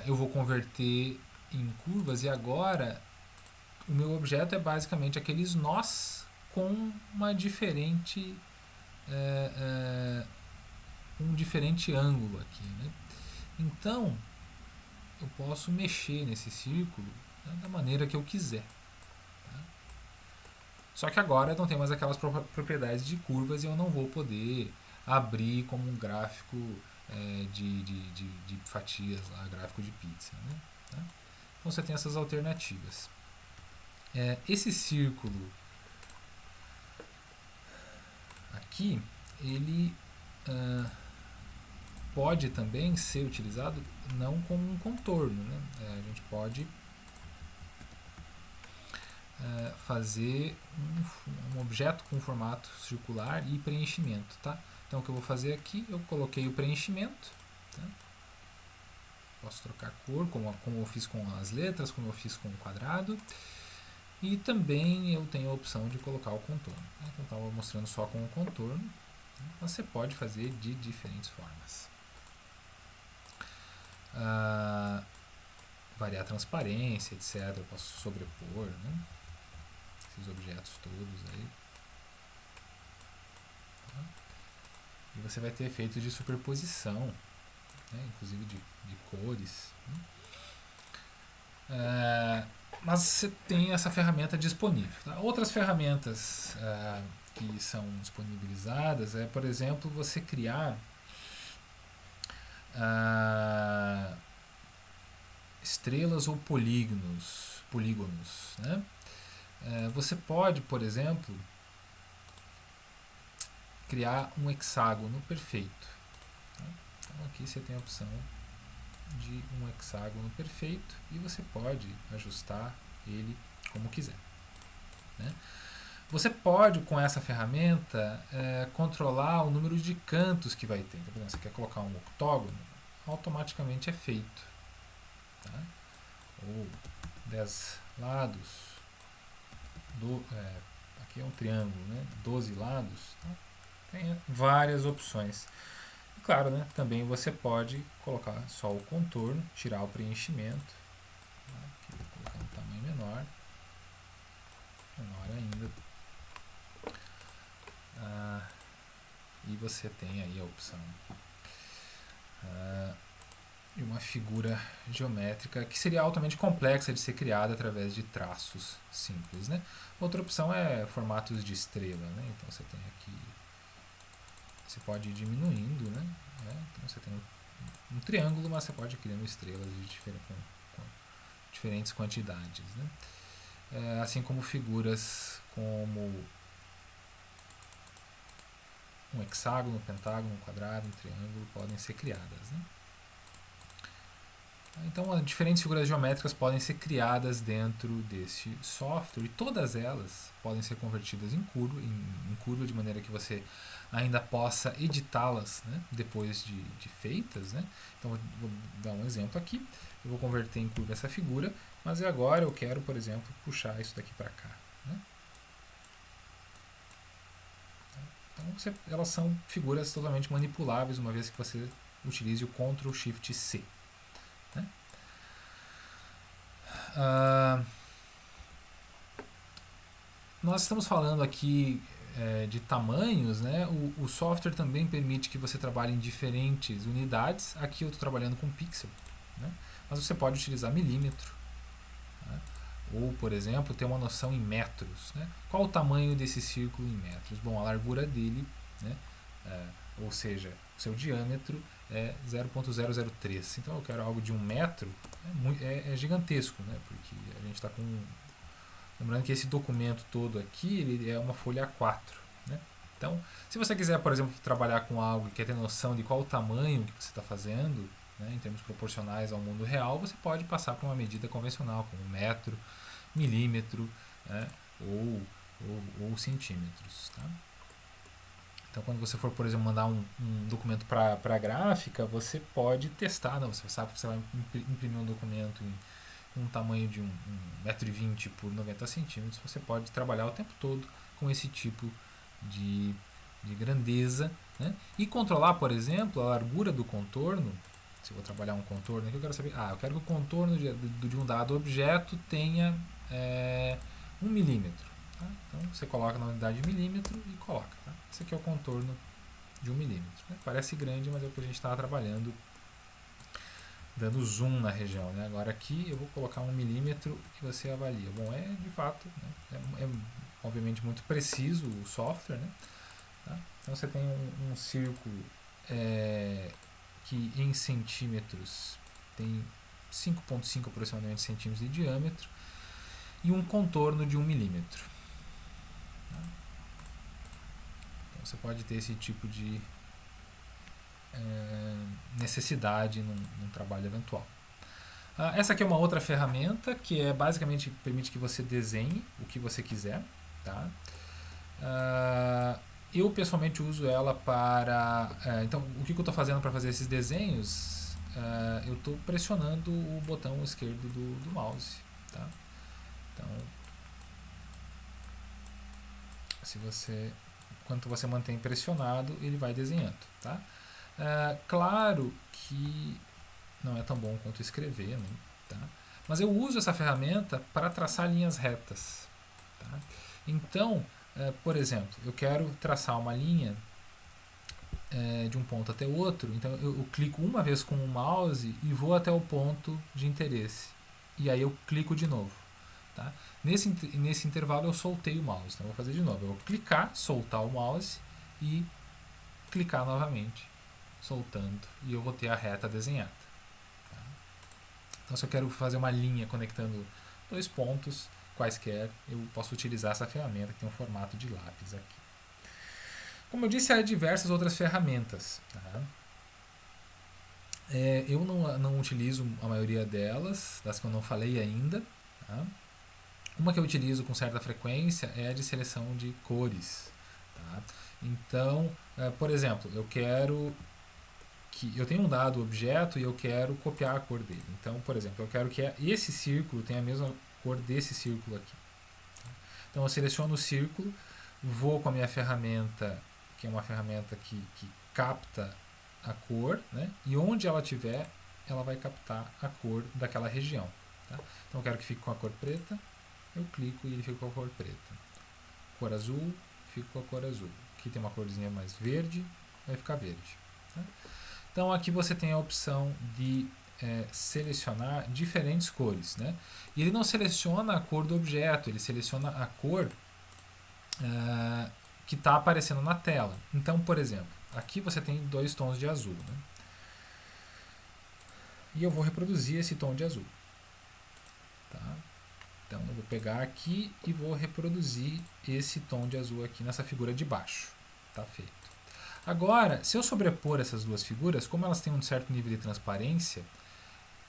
Eu vou converter em curvas, e agora o meu objeto é basicamente aqueles nós com uma diferente um diferente ângulo aqui, né? Então eu posso mexer nesse círculo, né, da maneira que eu quiser, tá? Só que agora eu não tenho mais aquelas propriedades de curvas e eu não vou poder abrir como um gráfico de fatias lá, gráfico de pizza, né? Tá? Então você tem essas alternativas. Esse círculo aqui, ele pode também ser utilizado não como um contorno, né? A gente pode fazer um objeto com formato circular e preenchimento, tá? Então o que eu vou fazer aqui, eu coloquei o preenchimento, tá? Posso trocar cor, como eu fiz com as letras, como eu fiz com o quadrado, e também eu tenho a opção de colocar o contorno, né? Então estava mostrando só com o contorno, né? Você pode fazer de diferentes formas. Variar a transparência, etc. Eu posso sobrepor, né, esses objetos todos aí. Tá? E você vai ter efeitos de superposição, né, inclusive de cores, né? Mas você tem essa ferramenta disponível. Tá? Outras ferramentas que são disponibilizadas é, por exemplo, você criar estrelas ou polígonos, né? Você pode, por exemplo, criar um hexágono perfeito. Tá? Então aqui você tem a opção de um hexágono perfeito e você pode ajustar ele como quiser, né? Você pode, com essa ferramenta, controlar o número de cantos que vai ter. Então, por exemplo, você quer colocar um octógono, automaticamente é feito. Tá? Ou 10 lados, aqui é um triângulo, né? 12 lados, tá? Tem várias opções. E claro, né? Também você pode colocar só o contorno, tirar o preenchimento, tá? Aqui vou colocar um tamanho menor ainda, e você tem aí a opção de uma figura geométrica que seria altamente complexa de ser criada através de traços simples, né? Outra opção é formatos de estrela, né? Então você tem aqui, você pode ir diminuindo, né? Então você tem um triângulo, mas você pode ir criando estrelas com diferentes quantidades, né? Assim como figuras como um hexágono, um pentágono, um quadrado, um triângulo podem ser criadas, né? Então, diferentes figuras geométricas podem ser criadas dentro desse software e todas elas podem ser convertidas em curva de maneira que você ainda possa editá-las, né, depois de feitas, né? Então, vou dar um exemplo aqui. Eu vou converter em curva essa figura, mas agora eu quero, por exemplo, puxar isso daqui para cá, né? Então, elas são figuras totalmente manipuláveis, uma vez que você utilize o Ctrl Shift C. Né? Nós estamos falando aqui de tamanhos, né? O software também permite que você trabalhe em diferentes unidades. Aqui eu estou trabalhando com pixel, né? Mas você pode utilizar milímetro, né? Ou, por exemplo, ter uma noção em metros. Né? Qual o tamanho desse círculo em metros? Bom, a largura dele, né? Ou seja, o seu diâmetro é 0,003. Então eu quero algo de 1 metro, é gigantesco, né? Porque a gente está com... Lembrando que esse documento todo aqui ele é uma folha A4. Né? Então, se você quiser, por exemplo, trabalhar com algo e quer ter noção de qual o tamanho que você está fazendo, né, em termos proporcionais ao mundo real, você pode passar para uma medida convencional, como metro, milímetro, né, ou centímetros. Tá? Então, quando você for, por exemplo, mandar um documento para a gráfica, você pode testar. Não, você sabe que você vai imprimir um documento com um tamanho de 1,20 m por 90 centímetros, você pode trabalhar o tempo todo com esse tipo de grandeza. Né? E controlar, por exemplo, a largura do contorno. Se eu vou trabalhar um contorno aqui, eu quero saber, eu quero que o contorno de um dado objeto tenha 1 milímetro. Tá? Então você coloca na unidade de milímetro e coloca. Tá? Esse aqui é o contorno de 1 milímetro. Né? Parece grande, mas é o que a gente estava trabalhando, dando zoom na região. Né? Agora aqui eu vou colocar 1 milímetro e você avalia. Bom, de fato, né? é obviamente muito preciso o software. Né? Tá? Então você tem um círculo que em centímetros tem 5,5 aproximadamente centímetros de diâmetro e um contorno de 1 milímetro. Tá? Então você pode ter esse tipo de necessidade num trabalho eventual. Essa aqui é uma outra ferramenta que basicamente permite que você desenhe o que você quiser. Tá? Eu pessoalmente uso ela para... então, o que eu estou fazendo para fazer esses desenhos? Eu estou pressionando o botão esquerdo do mouse. Tá? Então, enquanto você mantém pressionado, ele vai desenhando. Tá? Claro que não é tão bom quanto escrever, né? Tá? Mas eu uso essa ferramenta para traçar linhas retas. Tá? Então, por exemplo, eu quero traçar uma linha de um ponto até o outro, então eu clico uma vez com o mouse e vou até o ponto de interesse. E aí eu clico de novo. Tá? Nesse intervalo eu soltei o mouse, então eu vou fazer de novo. Eu vou clicar, soltar o mouse e clicar novamente, soltando, e eu vou ter a reta desenhada. Tá? Então, se eu quero fazer uma linha conectando dois pontos quaisquer, eu posso utilizar essa ferramenta que tem um formato de lápis aqui. Como eu disse, há diversas outras ferramentas. Tá? Eu não utilizo a maioria delas, das que eu não falei ainda. Tá? Uma que eu utilizo com certa frequência é a de seleção de cores. Tá? Então, por exemplo, eu tenho um dado objeto e eu quero copiar a cor dele. Então, por exemplo, eu quero que esse círculo tenha a mesma cor desse círculo aqui. Então eu seleciono o círculo, vou com a minha ferramenta, que é uma ferramenta que capta a cor, né? E onde ela estiver, ela vai captar a cor daquela região. Tá? Então eu quero que fique com a cor preta, eu clico e ele fica com a cor preta. Cor azul, fica com a cor azul. Aqui tem uma corzinha mais verde, vai ficar verde. Tá? Então aqui você tem a opção de selecionar diferentes cores. Né? E ele não seleciona a cor do objeto, ele seleciona a cor que está aparecendo na tela. Então, por exemplo, aqui você tem 2 tons de azul. Né? E eu vou reproduzir esse tom de azul. Tá? Então eu vou pegar aqui e vou reproduzir esse tom de azul aqui nessa figura de baixo. Tá feito. Agora, se eu sobrepor essas duas figuras, como elas têm um certo nível de transparência,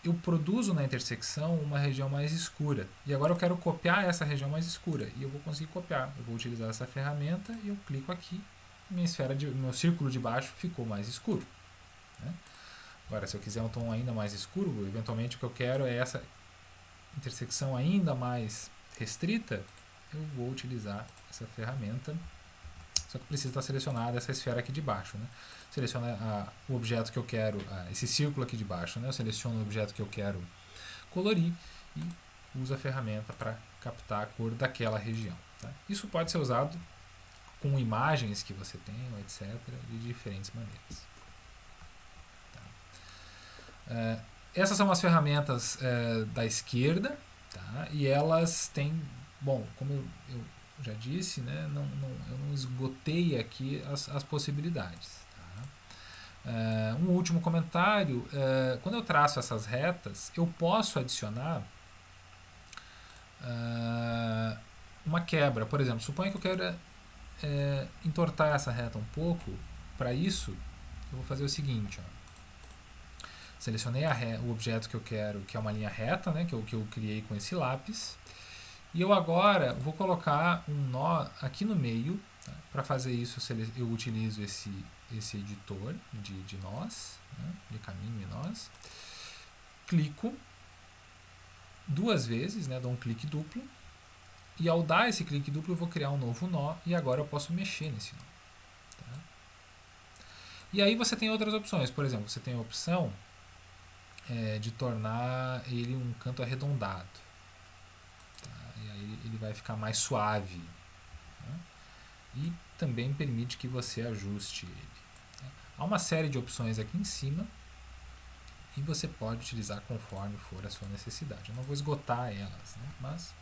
eu produzo na intersecção uma região mais escura. E agora eu quero copiar essa região mais escura. E eu vou conseguir copiar. Eu vou utilizar essa ferramenta e eu clico aqui. Meu círculo de baixo ficou mais escuro. Né? Agora, se eu quiser um tom ainda mais escuro, eventualmente o que eu quero é essa intersecção ainda mais restrita, eu vou utilizar essa ferramenta. Só que precisa estar selecionada essa esfera aqui de baixo. Né? Seleciona o objeto que eu quero, esse círculo aqui de baixo. Né? Eu seleciono o objeto que eu quero colorir e uso a ferramenta para captar a cor daquela região. Tá? Isso pode ser usado com imagens que você tem, etc., de diferentes maneiras. Tá? Essas são as ferramentas da esquerda. Tá? E elas têm, bom, como eu já disse, né, eu não esgotei aqui as possibilidades. Tá? Um último comentário, quando eu traço essas retas, eu posso adicionar uma quebra. Por exemplo, suponha que eu quero entortar essa reta um pouco. Para isso, eu vou fazer o seguinte, ó. Selecionei o objeto que eu quero, que é uma linha reta, né, que eu criei com esse lápis. E eu agora vou colocar um nó aqui no meio. Tá? Para fazer isso, eu utilizo esse editor de nós, né, de caminho e nós. Clico 2 vezes, né, dou um clique duplo. E ao dar esse clique duplo, eu vou criar um novo nó. E agora eu posso mexer nesse nó. Tá? E aí você tem outras opções. Por exemplo, você tem a opção de tornar ele um canto arredondado. Tá? E aí ele vai ficar mais suave. Né? E também permite que você ajuste ele. Tá? Há uma série de opções aqui em cima e você pode utilizar conforme for a sua necessidade. Eu não vou esgotar elas, né? Mas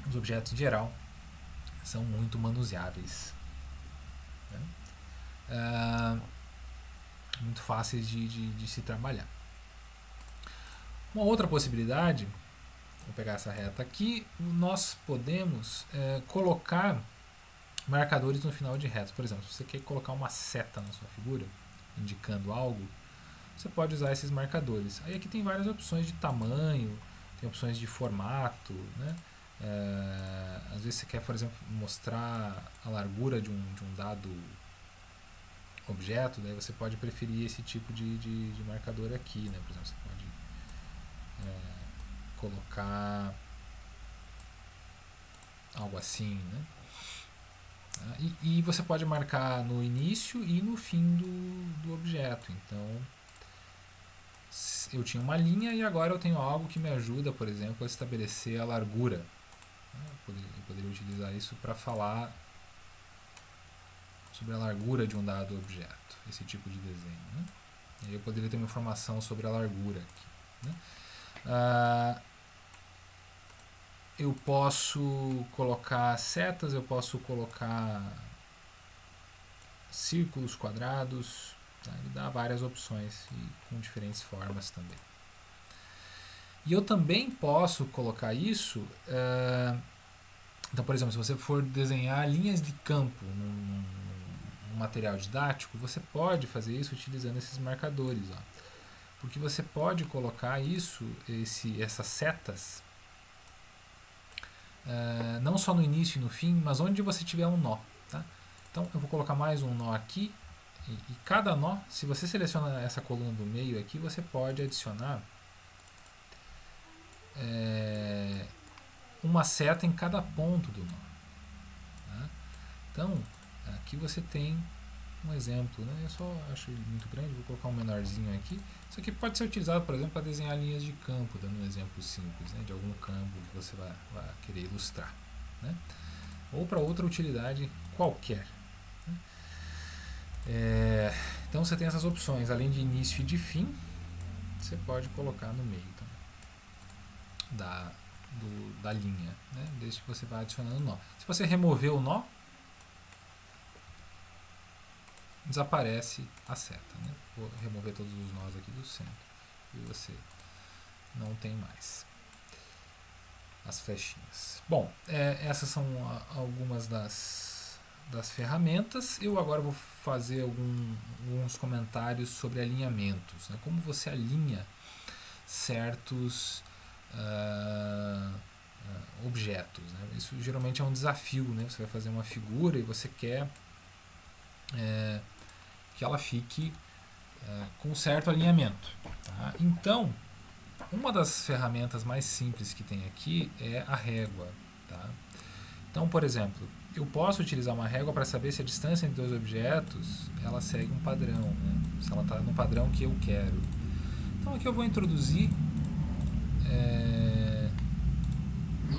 os objetos em geral são muito manuseáveis. Né? Muito fáceis de se trabalhar. Uma outra possibilidade, vou pegar essa reta aqui, nós podemos colocar marcadores no final de retas. Por exemplo, se você quer colocar uma seta na sua figura, indicando algo, você pode usar esses marcadores. Aí aqui tem várias opções de tamanho, tem opções de formato, né? Às vezes você quer, por exemplo, mostrar a largura de um dado objeto, daí você pode preferir esse tipo de marcador aqui, né? Por exemplo, você pode colocar algo assim, né? E você pode marcar no início e no fim do objeto. Então, eu tinha uma linha e agora eu tenho algo que me ajuda, por exemplo, a estabelecer a largura. Eu poderia utilizar isso para falar sobre a largura de um dado objeto, esse tipo de desenho. Né? E aí eu poderia ter uma informação sobre a largura aqui. Né? Eu posso colocar setas, eu posso colocar círculos, quadrados, tá? Ele dá várias opções e com diferentes formas também. E eu também posso colocar isso, então, por exemplo, se você for desenhar linhas de campo num material didático, você pode fazer isso utilizando esses marcadores, ó. Porque você pode colocar essas setas, não só no início e no fim, mas onde você tiver um nó. Tá? Então eu vou colocar mais um nó aqui, e cada nó, se você seleciona essa coluna do meio aqui, você pode adicionar uma seta em cada ponto do nó. Tá? Então, aqui você tem um exemplo. Né? Eu só acho ele muito grande, vou colocar um menorzinho aqui. Isso aqui pode ser utilizado, por exemplo, para desenhar linhas de campo, dando um exemplo simples, né, de algum campo que você vai querer ilustrar. Né? Ou para outra utilidade qualquer. Né? Então você tem essas opções, além de início e de fim, você pode colocar no meio também da linha, né? Desde que você vá adicionando nó. Se você remover o nó, desaparece a seta. Né? Vou remover todos os nós aqui do centro e você não tem mais as flechinhas. Bom, essas são algumas das ferramentas. Eu agora vou fazer alguns comentários sobre alinhamentos. Né? Como você alinha certos objetos. Né? Isso geralmente é um desafio. Né? Você vai fazer uma figura e você quer que ela fique com um certo alinhamento. Tá? Então, uma das ferramentas mais simples que tem aqui é a régua. Tá? Então, por exemplo, eu posso utilizar uma régua para saber se a distância entre dois objetos ela segue um padrão, né? Se ela está no padrão que eu quero. Então, aqui eu vou introduzir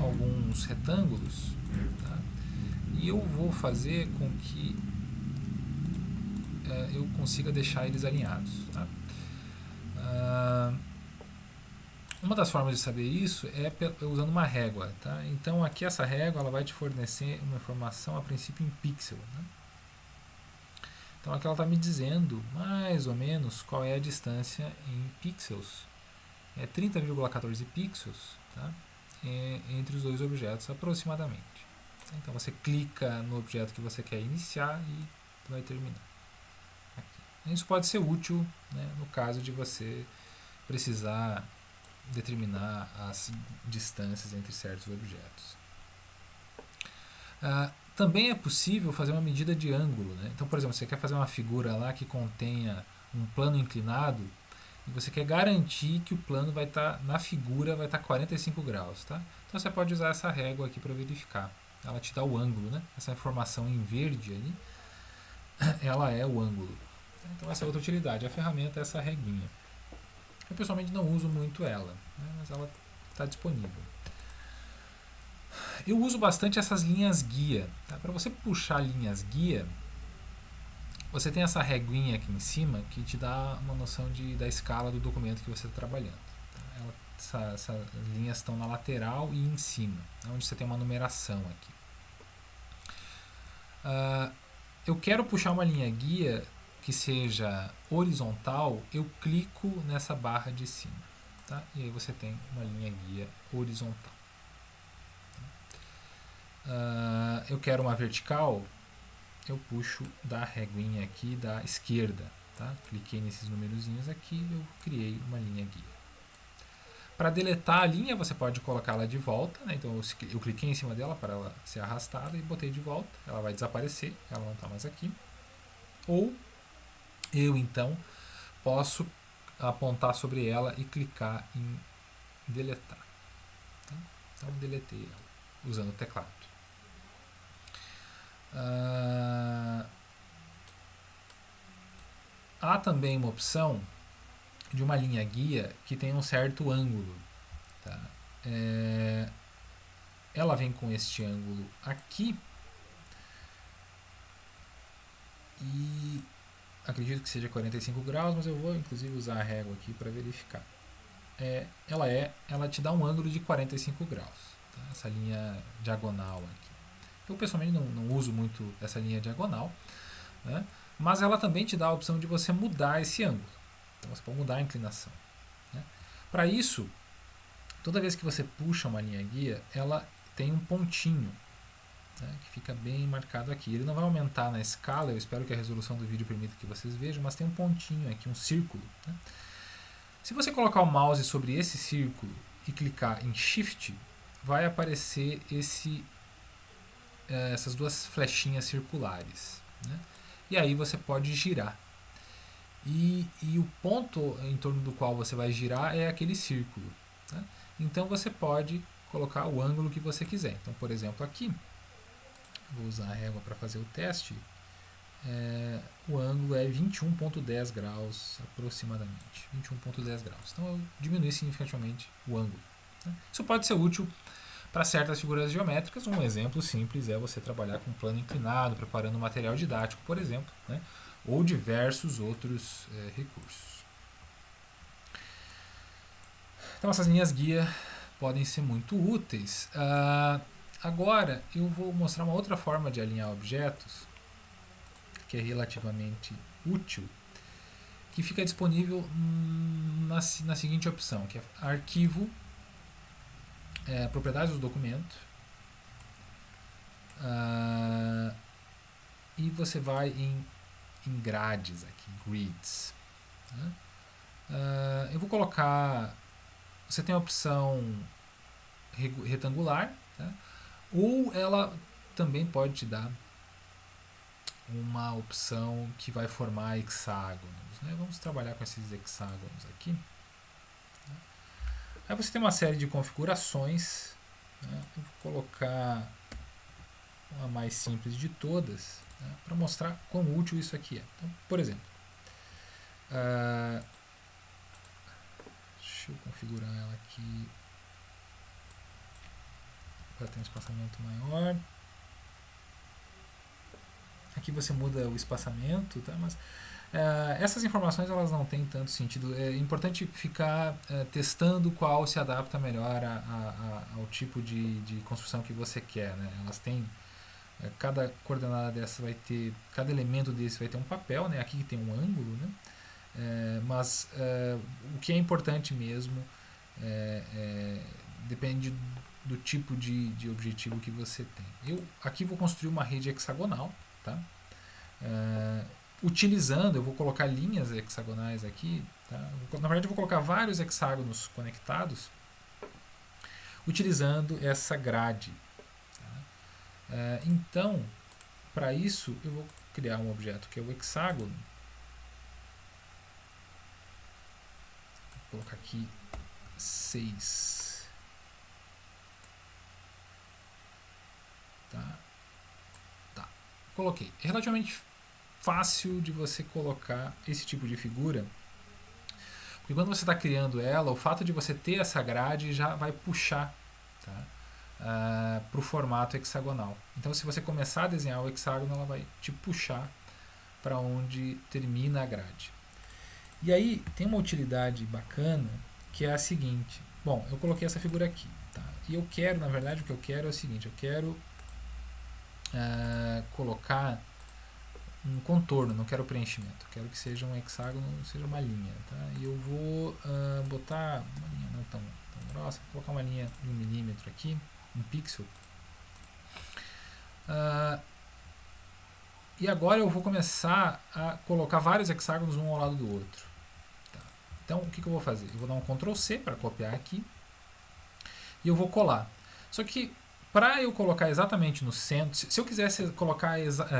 alguns retângulos, tá? E eu vou fazer com que eu consiga deixar eles alinhados. Tá? Uma das formas de saber isso é usando uma régua. Tá? Então aqui essa régua ela vai te fornecer uma informação a princípio em pixel. Né? Então aqui ela está me dizendo mais ou menos qual é a distância em pixels. É 30,14 pixels, tá? Entre os dois objetos aproximadamente. Então você clica no objeto que você quer iniciar e vai terminar. Aqui. Isso pode ser útil, né, no caso de você precisar determinar as distâncias entre certos objetos. Também é possível fazer uma medida de ângulo. Né? Então, por exemplo, você quer fazer uma figura lá que contenha um plano inclinado e você quer garantir que o plano vai estar, na figura, vai estar 45 graus. Tá? Então você pode usar essa régua aqui para verificar. Ela te dá o ângulo. Né? Essa informação em verde ali, ela é o ângulo. Então essa é outra utilidade. A ferramenta é essa reguinha. Eu pessoalmente não uso muito ela, né? Mas ela está disponível. Eu uso bastante essas linhas guia. Tá? Para você puxar linhas guia, você tem essa reguinha aqui em cima que te dá uma noção da escala do documento que você está trabalhando. Tá? Essas linhas estão na lateral e em cima, onde você tem uma numeração aqui. Eu quero puxar uma linha guia que seja horizontal, eu clico nessa barra de cima. Tá? E aí você tem uma linha guia horizontal. Eu quero uma vertical, eu puxo da reguinha aqui da esquerda. Tá? Cliquei nesses numerozinhos aqui, eu criei uma linha guia. Para deletar a linha, você pode colocá-la de volta. Né? Então eu cliquei em cima dela para ela ser arrastada e botei de volta. Ela vai desaparecer, ela não está mais aqui. Ou eu então posso apontar sobre ela e clicar em deletar. Tá? Então deletei ela usando o teclado. Há também uma opção de uma linha guia que tem um certo ângulo. Tá? Ela vem com este ângulo aqui e acredito que seja 45 graus, mas eu vou inclusive usar a régua aqui para verificar. Ela te dá um ângulo de 45 graus, tá? Essa linha diagonal aqui. Eu pessoalmente não uso muito essa linha diagonal, né? Mas ela também te dá a opção de você mudar esse ângulo. Então você pode mudar a inclinação. Né? Para isso, toda vez que você puxa uma linha guia, ela tem um pontinho, né, que fica bem marcado aqui. Ele não vai aumentar na escala, eu espero que a resolução do vídeo permita que vocês vejam, mas tem um pontinho aqui, um círculo. Né? Se você colocar o mouse sobre esse círculo e clicar em Shift, vai aparecer essas duas flechinhas circulares. Né? E aí você pode girar. E o ponto em torno do qual você vai girar é aquele círculo. Né? Então você pode colocar o ângulo que você quiser. Então, por exemplo, aqui, vou usar a régua para fazer o teste, o ângulo é 21,10 graus aproximadamente. 21,10 graus. Então eu diminui significativamente o ângulo. Né? Isso pode ser útil para certas figuras geométricas. Um exemplo simples é você trabalhar com plano inclinado, preparando material didático, por exemplo, né? Ou diversos outros recursos. Então essas linhas guia podem ser muito úteis. Agora eu vou mostrar uma outra forma de alinhar objetos que é relativamente útil, que fica disponível na seguinte opção, que é arquivo, propriedades do documento, e você vai em grades aqui, grids. Né? Eu vou colocar, você tem a opção retangular, tá? Ou ela também pode te dar uma opção que vai formar hexágonos. Né? Vamos trabalhar com esses hexágonos aqui. Aí você tem uma série de configurações. Né? Eu vou colocar a mais simples de todas, né? Para mostrar quão útil isso aqui é. Então, por exemplo, deixa eu configurar ela aqui para ter um espaçamento maior. aqui você muda o espaçamento, tá? Mas essas informações elas não têm tanto sentido. É importante ficar testando qual se adapta melhor ao tipo de construção que você quer, né? Elas têm cada coordenada dessa vai ter, cada elemento desse vai ter um papel, né? Aqui tem um ângulo, né? Mas o que é importante mesmo depende do tipo de objetivo que você tem. Eu aqui vou construir uma rede hexagonal, tá? Utilizando, eu vou colocar linhas hexagonais aqui, tá? Na verdade eu vou colocar vários hexágonos conectados utilizando essa grade. Tá? Então, para isso eu vou criar um objeto que é o hexágono. Vou colocar aqui 6. Tá. Coloquei. É relativamente fácil de você colocar esse tipo de figura, porque quando você está criando ela, o fato de você ter essa grade já vai puxar, tá? Para o formato hexagonal. Então, se você começar a desenhar o hexágono, ela vai te puxar para onde termina a grade. E aí tem uma utilidade bacana que é a seguinte. Bom, eu coloquei essa figura aqui, tá? E eu quero, na verdade, o que eu quero é o seguinte. Eu quero colocar um contorno, não quero preenchimento. Eu quero que seja um hexágono, seja uma linha, tá? E eu vou botar uma linha não tão grossa, vou colocar uma linha de 1 milímetro aqui, um pixel. E agora eu vou começar a colocar vários hexágonos um ao lado do outro. Tá. Então, o que eu vou fazer? Eu vou dar um Ctrl C para copiar aqui e eu vou colar. Só que para eu colocar exatamente no centro, se eu quisesse colocar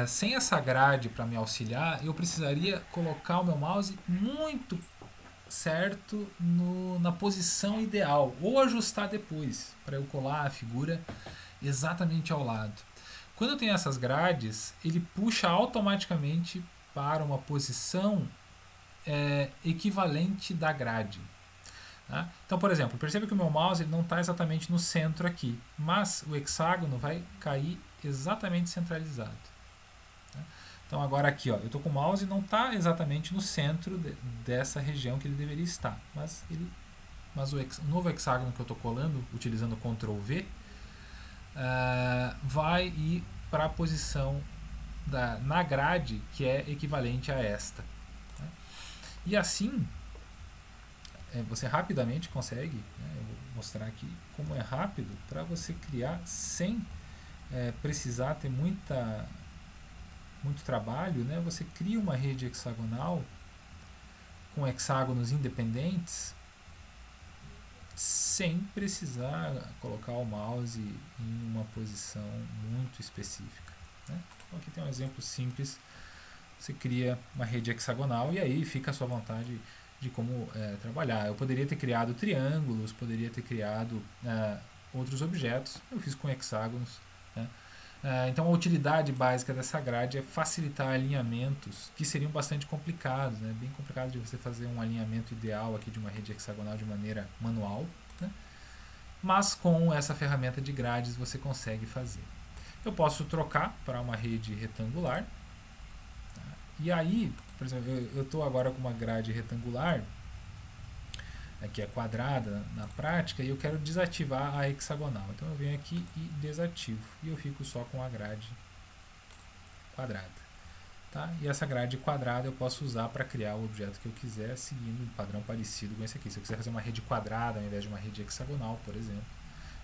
sem essa grade para me auxiliar, eu precisaria colocar o meu mouse muito certo na posição ideal, ou ajustar depois, para eu colar a figura exatamente ao lado. Quando eu tenho essas grades, ele puxa automaticamente para uma posição equivalente da grade. Tá? Então, por exemplo, perceba que o meu mouse ele não está exatamente no centro aqui, mas o hexágono vai cair exatamente centralizado. Tá? Então, agora aqui, ó, eu estou com o mouse e não está exatamente no centro dessa região que ele deveria estar, mas o novo hexágono que eu estou colando, utilizando o Ctrl V, vai ir para a posição na grade que é equivalente a esta. Tá? E assim você rapidamente consegue, né, eu vou mostrar aqui como é rápido para você criar sem precisar ter muito trabalho, né? Você cria uma rede hexagonal com hexágonos independentes sem precisar colocar o mouse em uma posição muito específica. Né? Então aqui tem um exemplo simples. Você cria uma rede hexagonal e aí fica a sua vontade de como trabalhar. Eu poderia ter criado triângulos, poderia ter criado outros objetos. Eu fiz com hexágonos. Né? Então a utilidade básica dessa grade é facilitar alinhamentos que seriam bastante complicados, né? Bem complicado de você fazer um alinhamento ideal aqui de uma rede hexagonal de maneira manual, né? Mas com essa ferramenta de grades você consegue fazer. Eu posso trocar para uma rede retangular, tá? E aí, por exemplo, eu estou agora com uma grade retangular que é quadrada na prática, e eu quero desativar a hexagonal. Então eu venho aqui e desativo, e eu fico só com a grade quadrada. Tá? E essa grade quadrada eu posso usar para criar o objeto que eu quiser, seguindo um padrão parecido com esse aqui. Se eu quiser fazer uma rede quadrada ao invés de uma rede hexagonal, por exemplo,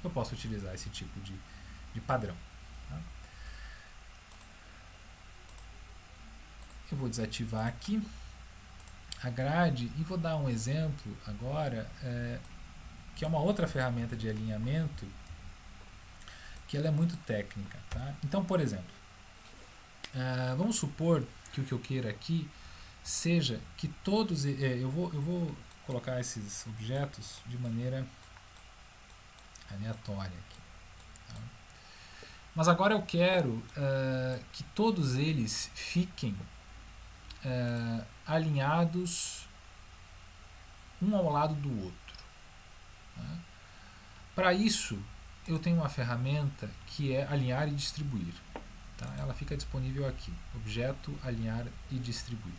eu posso utilizar esse tipo de padrão. Tá? Eu vou desativar aqui a grade e vou dar um exemplo agora que é uma outra ferramenta de alinhamento que ela é muito técnica. Tá? Então, por exemplo, vamos supor que o que eu queira aqui seja que todos eu vou colocar esses objetos de maneira aleatória aqui. Tá? Mas agora eu quero que todos eles fiquem alinhados um ao lado do outro. Tá? Para isso, eu tenho uma ferramenta que é alinhar e distribuir. Tá? Ela fica disponível aqui, objeto, alinhar e distribuir.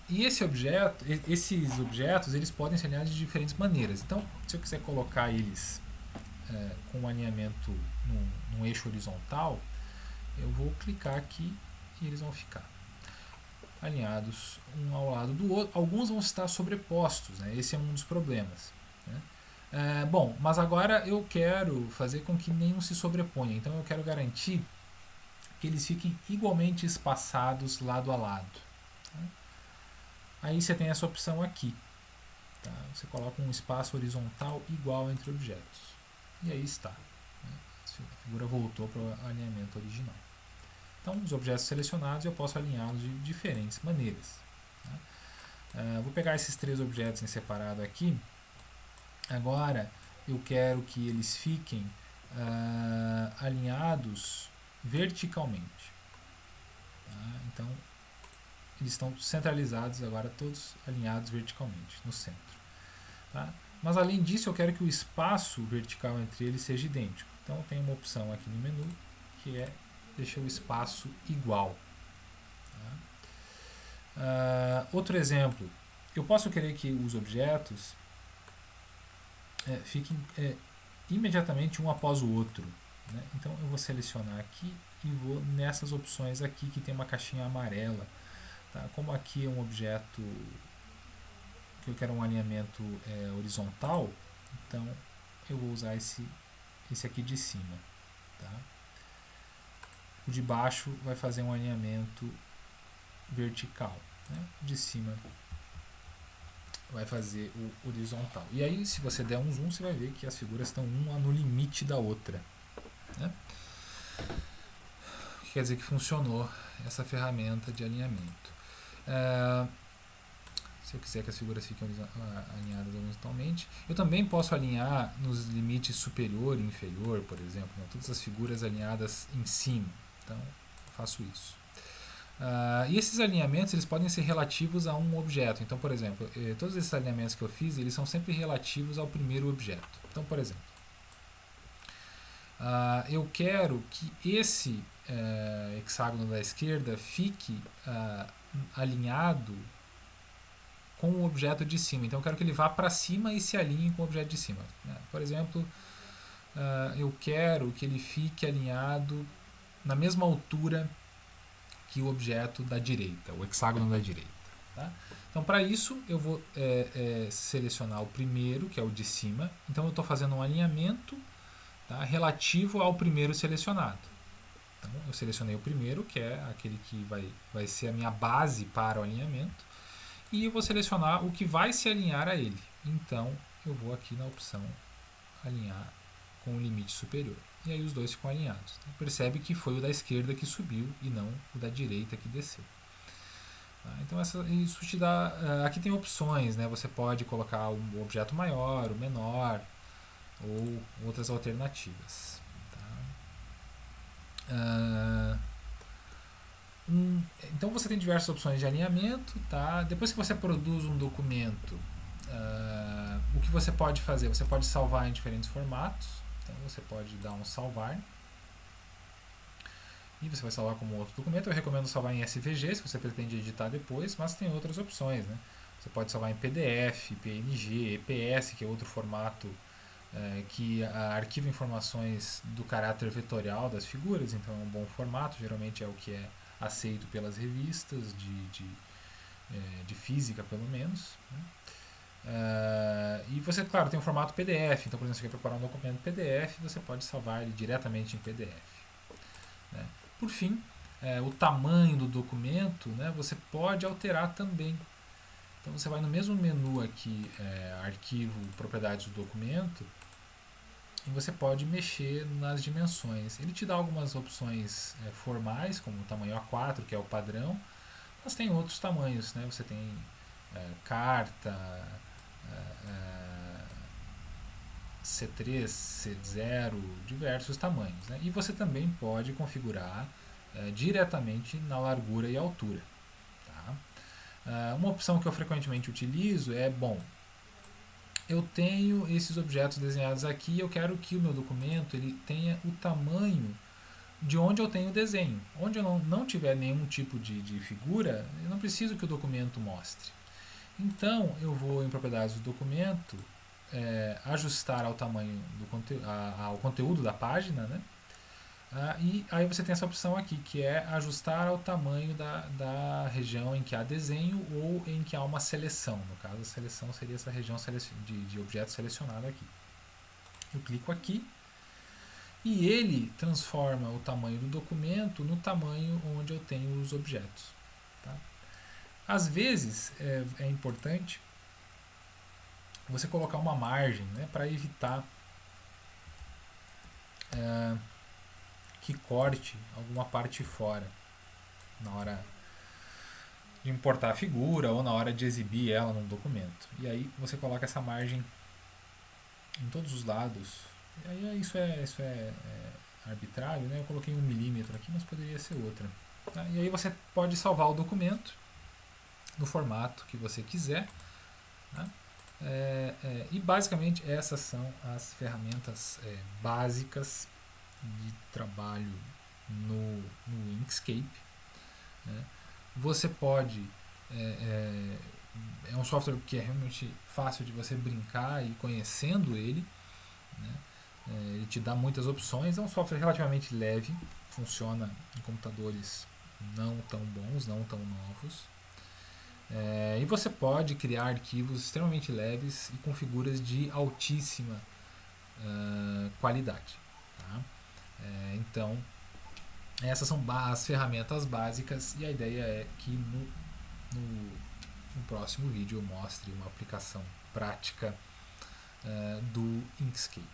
E esses objetos eles podem ser alinhados de diferentes maneiras. Então, se eu quiser colocar eles com um alinhamento num eixo horizontal, eu vou clicar aqui e eles vão ficar alinhados um ao lado do outro. Alguns vão estar sobrepostos, né? Esse é um dos problemas, né? Bom, mas agora eu quero fazer com que nenhum se sobreponha. Então eu quero garantir que eles fiquem igualmente espaçados lado a lado. Tá? Aí você tem essa opção aqui. Tá? Você coloca um espaço horizontal igual entre objetos. E aí está. Né? A figura voltou para o alinhamento original. Então, os objetos selecionados eu posso alinhá-los de diferentes maneiras. Tá? Vou pegar esses 3 objetos em separado aqui. Agora, eu quero que eles fiquem alinhados verticalmente. Tá? Então, eles estão centralizados agora, todos alinhados verticalmente, no centro. Tá? Mas, além disso, eu quero que o espaço vertical entre eles seja idêntico. Então, tem uma opção aqui no menu, que é deixar o espaço igual. Tá? Outro exemplo, eu posso querer que os objetos fiquem imediatamente um após o outro. Né? Então eu vou selecionar aqui e vou nessas opções aqui que tem uma caixinha amarela. Tá? Como aqui é um objeto que eu quero um alinhamento horizontal, então eu vou usar esse aqui de cima. Tá? O de baixo vai fazer um alinhamento vertical. Né? O de cima vai fazer o horizontal. E aí, se você der um zoom, você vai ver que as figuras estão uma no limite da outra. Né? O que quer dizer que funcionou essa ferramenta de alinhamento. Se eu quiser que as figuras fiquem alinhadas horizontalmente, eu também posso alinhar nos limites superior e inferior, por exemplo, né? Todas as figuras alinhadas em cima. Então, eu faço isso. E esses alinhamentos eles podem ser relativos a um objeto. Então, por exemplo, todos esses alinhamentos que eu fiz, eles são sempre relativos ao primeiro objeto. Então, por exemplo, eu quero que esse hexágono da esquerda fique alinhado com o objeto de cima. Então, eu quero que ele vá para cima e se alinhe com o objeto de cima. Né? Por exemplo, eu quero que ele fique alinhado na mesma altura que o objeto da direita, o hexágono da direita. Tá? Então, para isso, eu vou selecionar o primeiro, que é o de cima. Então, eu estou fazendo um alinhamento, tá, relativo ao primeiro selecionado. Então, eu selecionei o primeiro, que é aquele que vai ser a minha base para o alinhamento, e eu vou selecionar o que vai se alinhar a ele. Então, eu vou aqui na opção alinhar com o limite superior. E aí os dois ficam alinhados. Então, percebe que foi o da esquerda que subiu e não o da direita que desceu. Tá? Então isso te dá... aqui tem opções, né? Você pode colocar um objeto maior, o menor, ou outras alternativas. Tá? Então você tem diversas opções de alinhamento. Tá? Depois que você produz um documento, o que você pode fazer? Você pode salvar em diferentes formatos. Então você pode dar um salvar e você vai salvar como outro documento. Eu recomendo salvar em SVG se você pretende editar depois, mas tem outras opções. Né? Você pode salvar em PDF, PNG, EPS, que é outro formato que arquiva informações do caráter vetorial das figuras, então é um bom formato, geralmente é o que é aceito pelas revistas de física, pelo menos. Né? E você, claro, tem um formato PDF, então, por exemplo, se você quer preparar um documento PDF, você pode salvar ele diretamente em PDF. Né? Por fim, o tamanho do documento, né, você pode alterar também. Então, você vai no mesmo menu aqui, arquivo, propriedades do documento, e você pode mexer nas dimensões. Ele te dá algumas opções formais, como o tamanho A4, que é o padrão, mas tem outros tamanhos. Né? Você tem carta, C3, C0, diversos tamanhos. Né? E você também pode configurar diretamente na largura e altura. Tá? Uma opção que eu frequentemente utilizo é, eu tenho esses objetos desenhados aqui e eu quero que o meu documento ele tenha o tamanho de onde eu tenho o desenho. Onde eu não tiver nenhum tipo de figura, eu não preciso que o documento mostre. Então, eu vou em propriedades do documento, ajustar ao tamanho ao conteúdo da página, né? E aí você tem essa opção aqui, que é ajustar ao tamanho da região em que há desenho ou em que há uma seleção. No caso, a seleção seria essa região de objeto selecionado aqui. Eu clico aqui e ele transforma o tamanho do documento no tamanho onde eu tenho os objetos. Tá? Às vezes é importante você colocar uma margem, né, para evitar que corte alguma parte fora na hora de importar a figura ou na hora de exibir ela num documento. E aí você coloca essa margem em todos os lados. E aí isso é arbitrário, né? Eu coloquei 1 milímetro aqui, mas poderia ser outra. Tá? E aí você pode salvar o documento no formato que você quiser. Tá? E basicamente essas são as ferramentas básicas de trabalho no Inkscape. Né? Você pode é um software que é realmente fácil de você brincar e conhecendo ele, né? Ele te dá muitas opções, é um software relativamente leve, funciona em computadores não tão bons, não tão novos, e você pode criar arquivos extremamente leves e com figuras de altíssima qualidade. Tá? Então essas são as ferramentas básicas e a ideia é que no próximo vídeo eu mostre uma aplicação prática do Inkscape.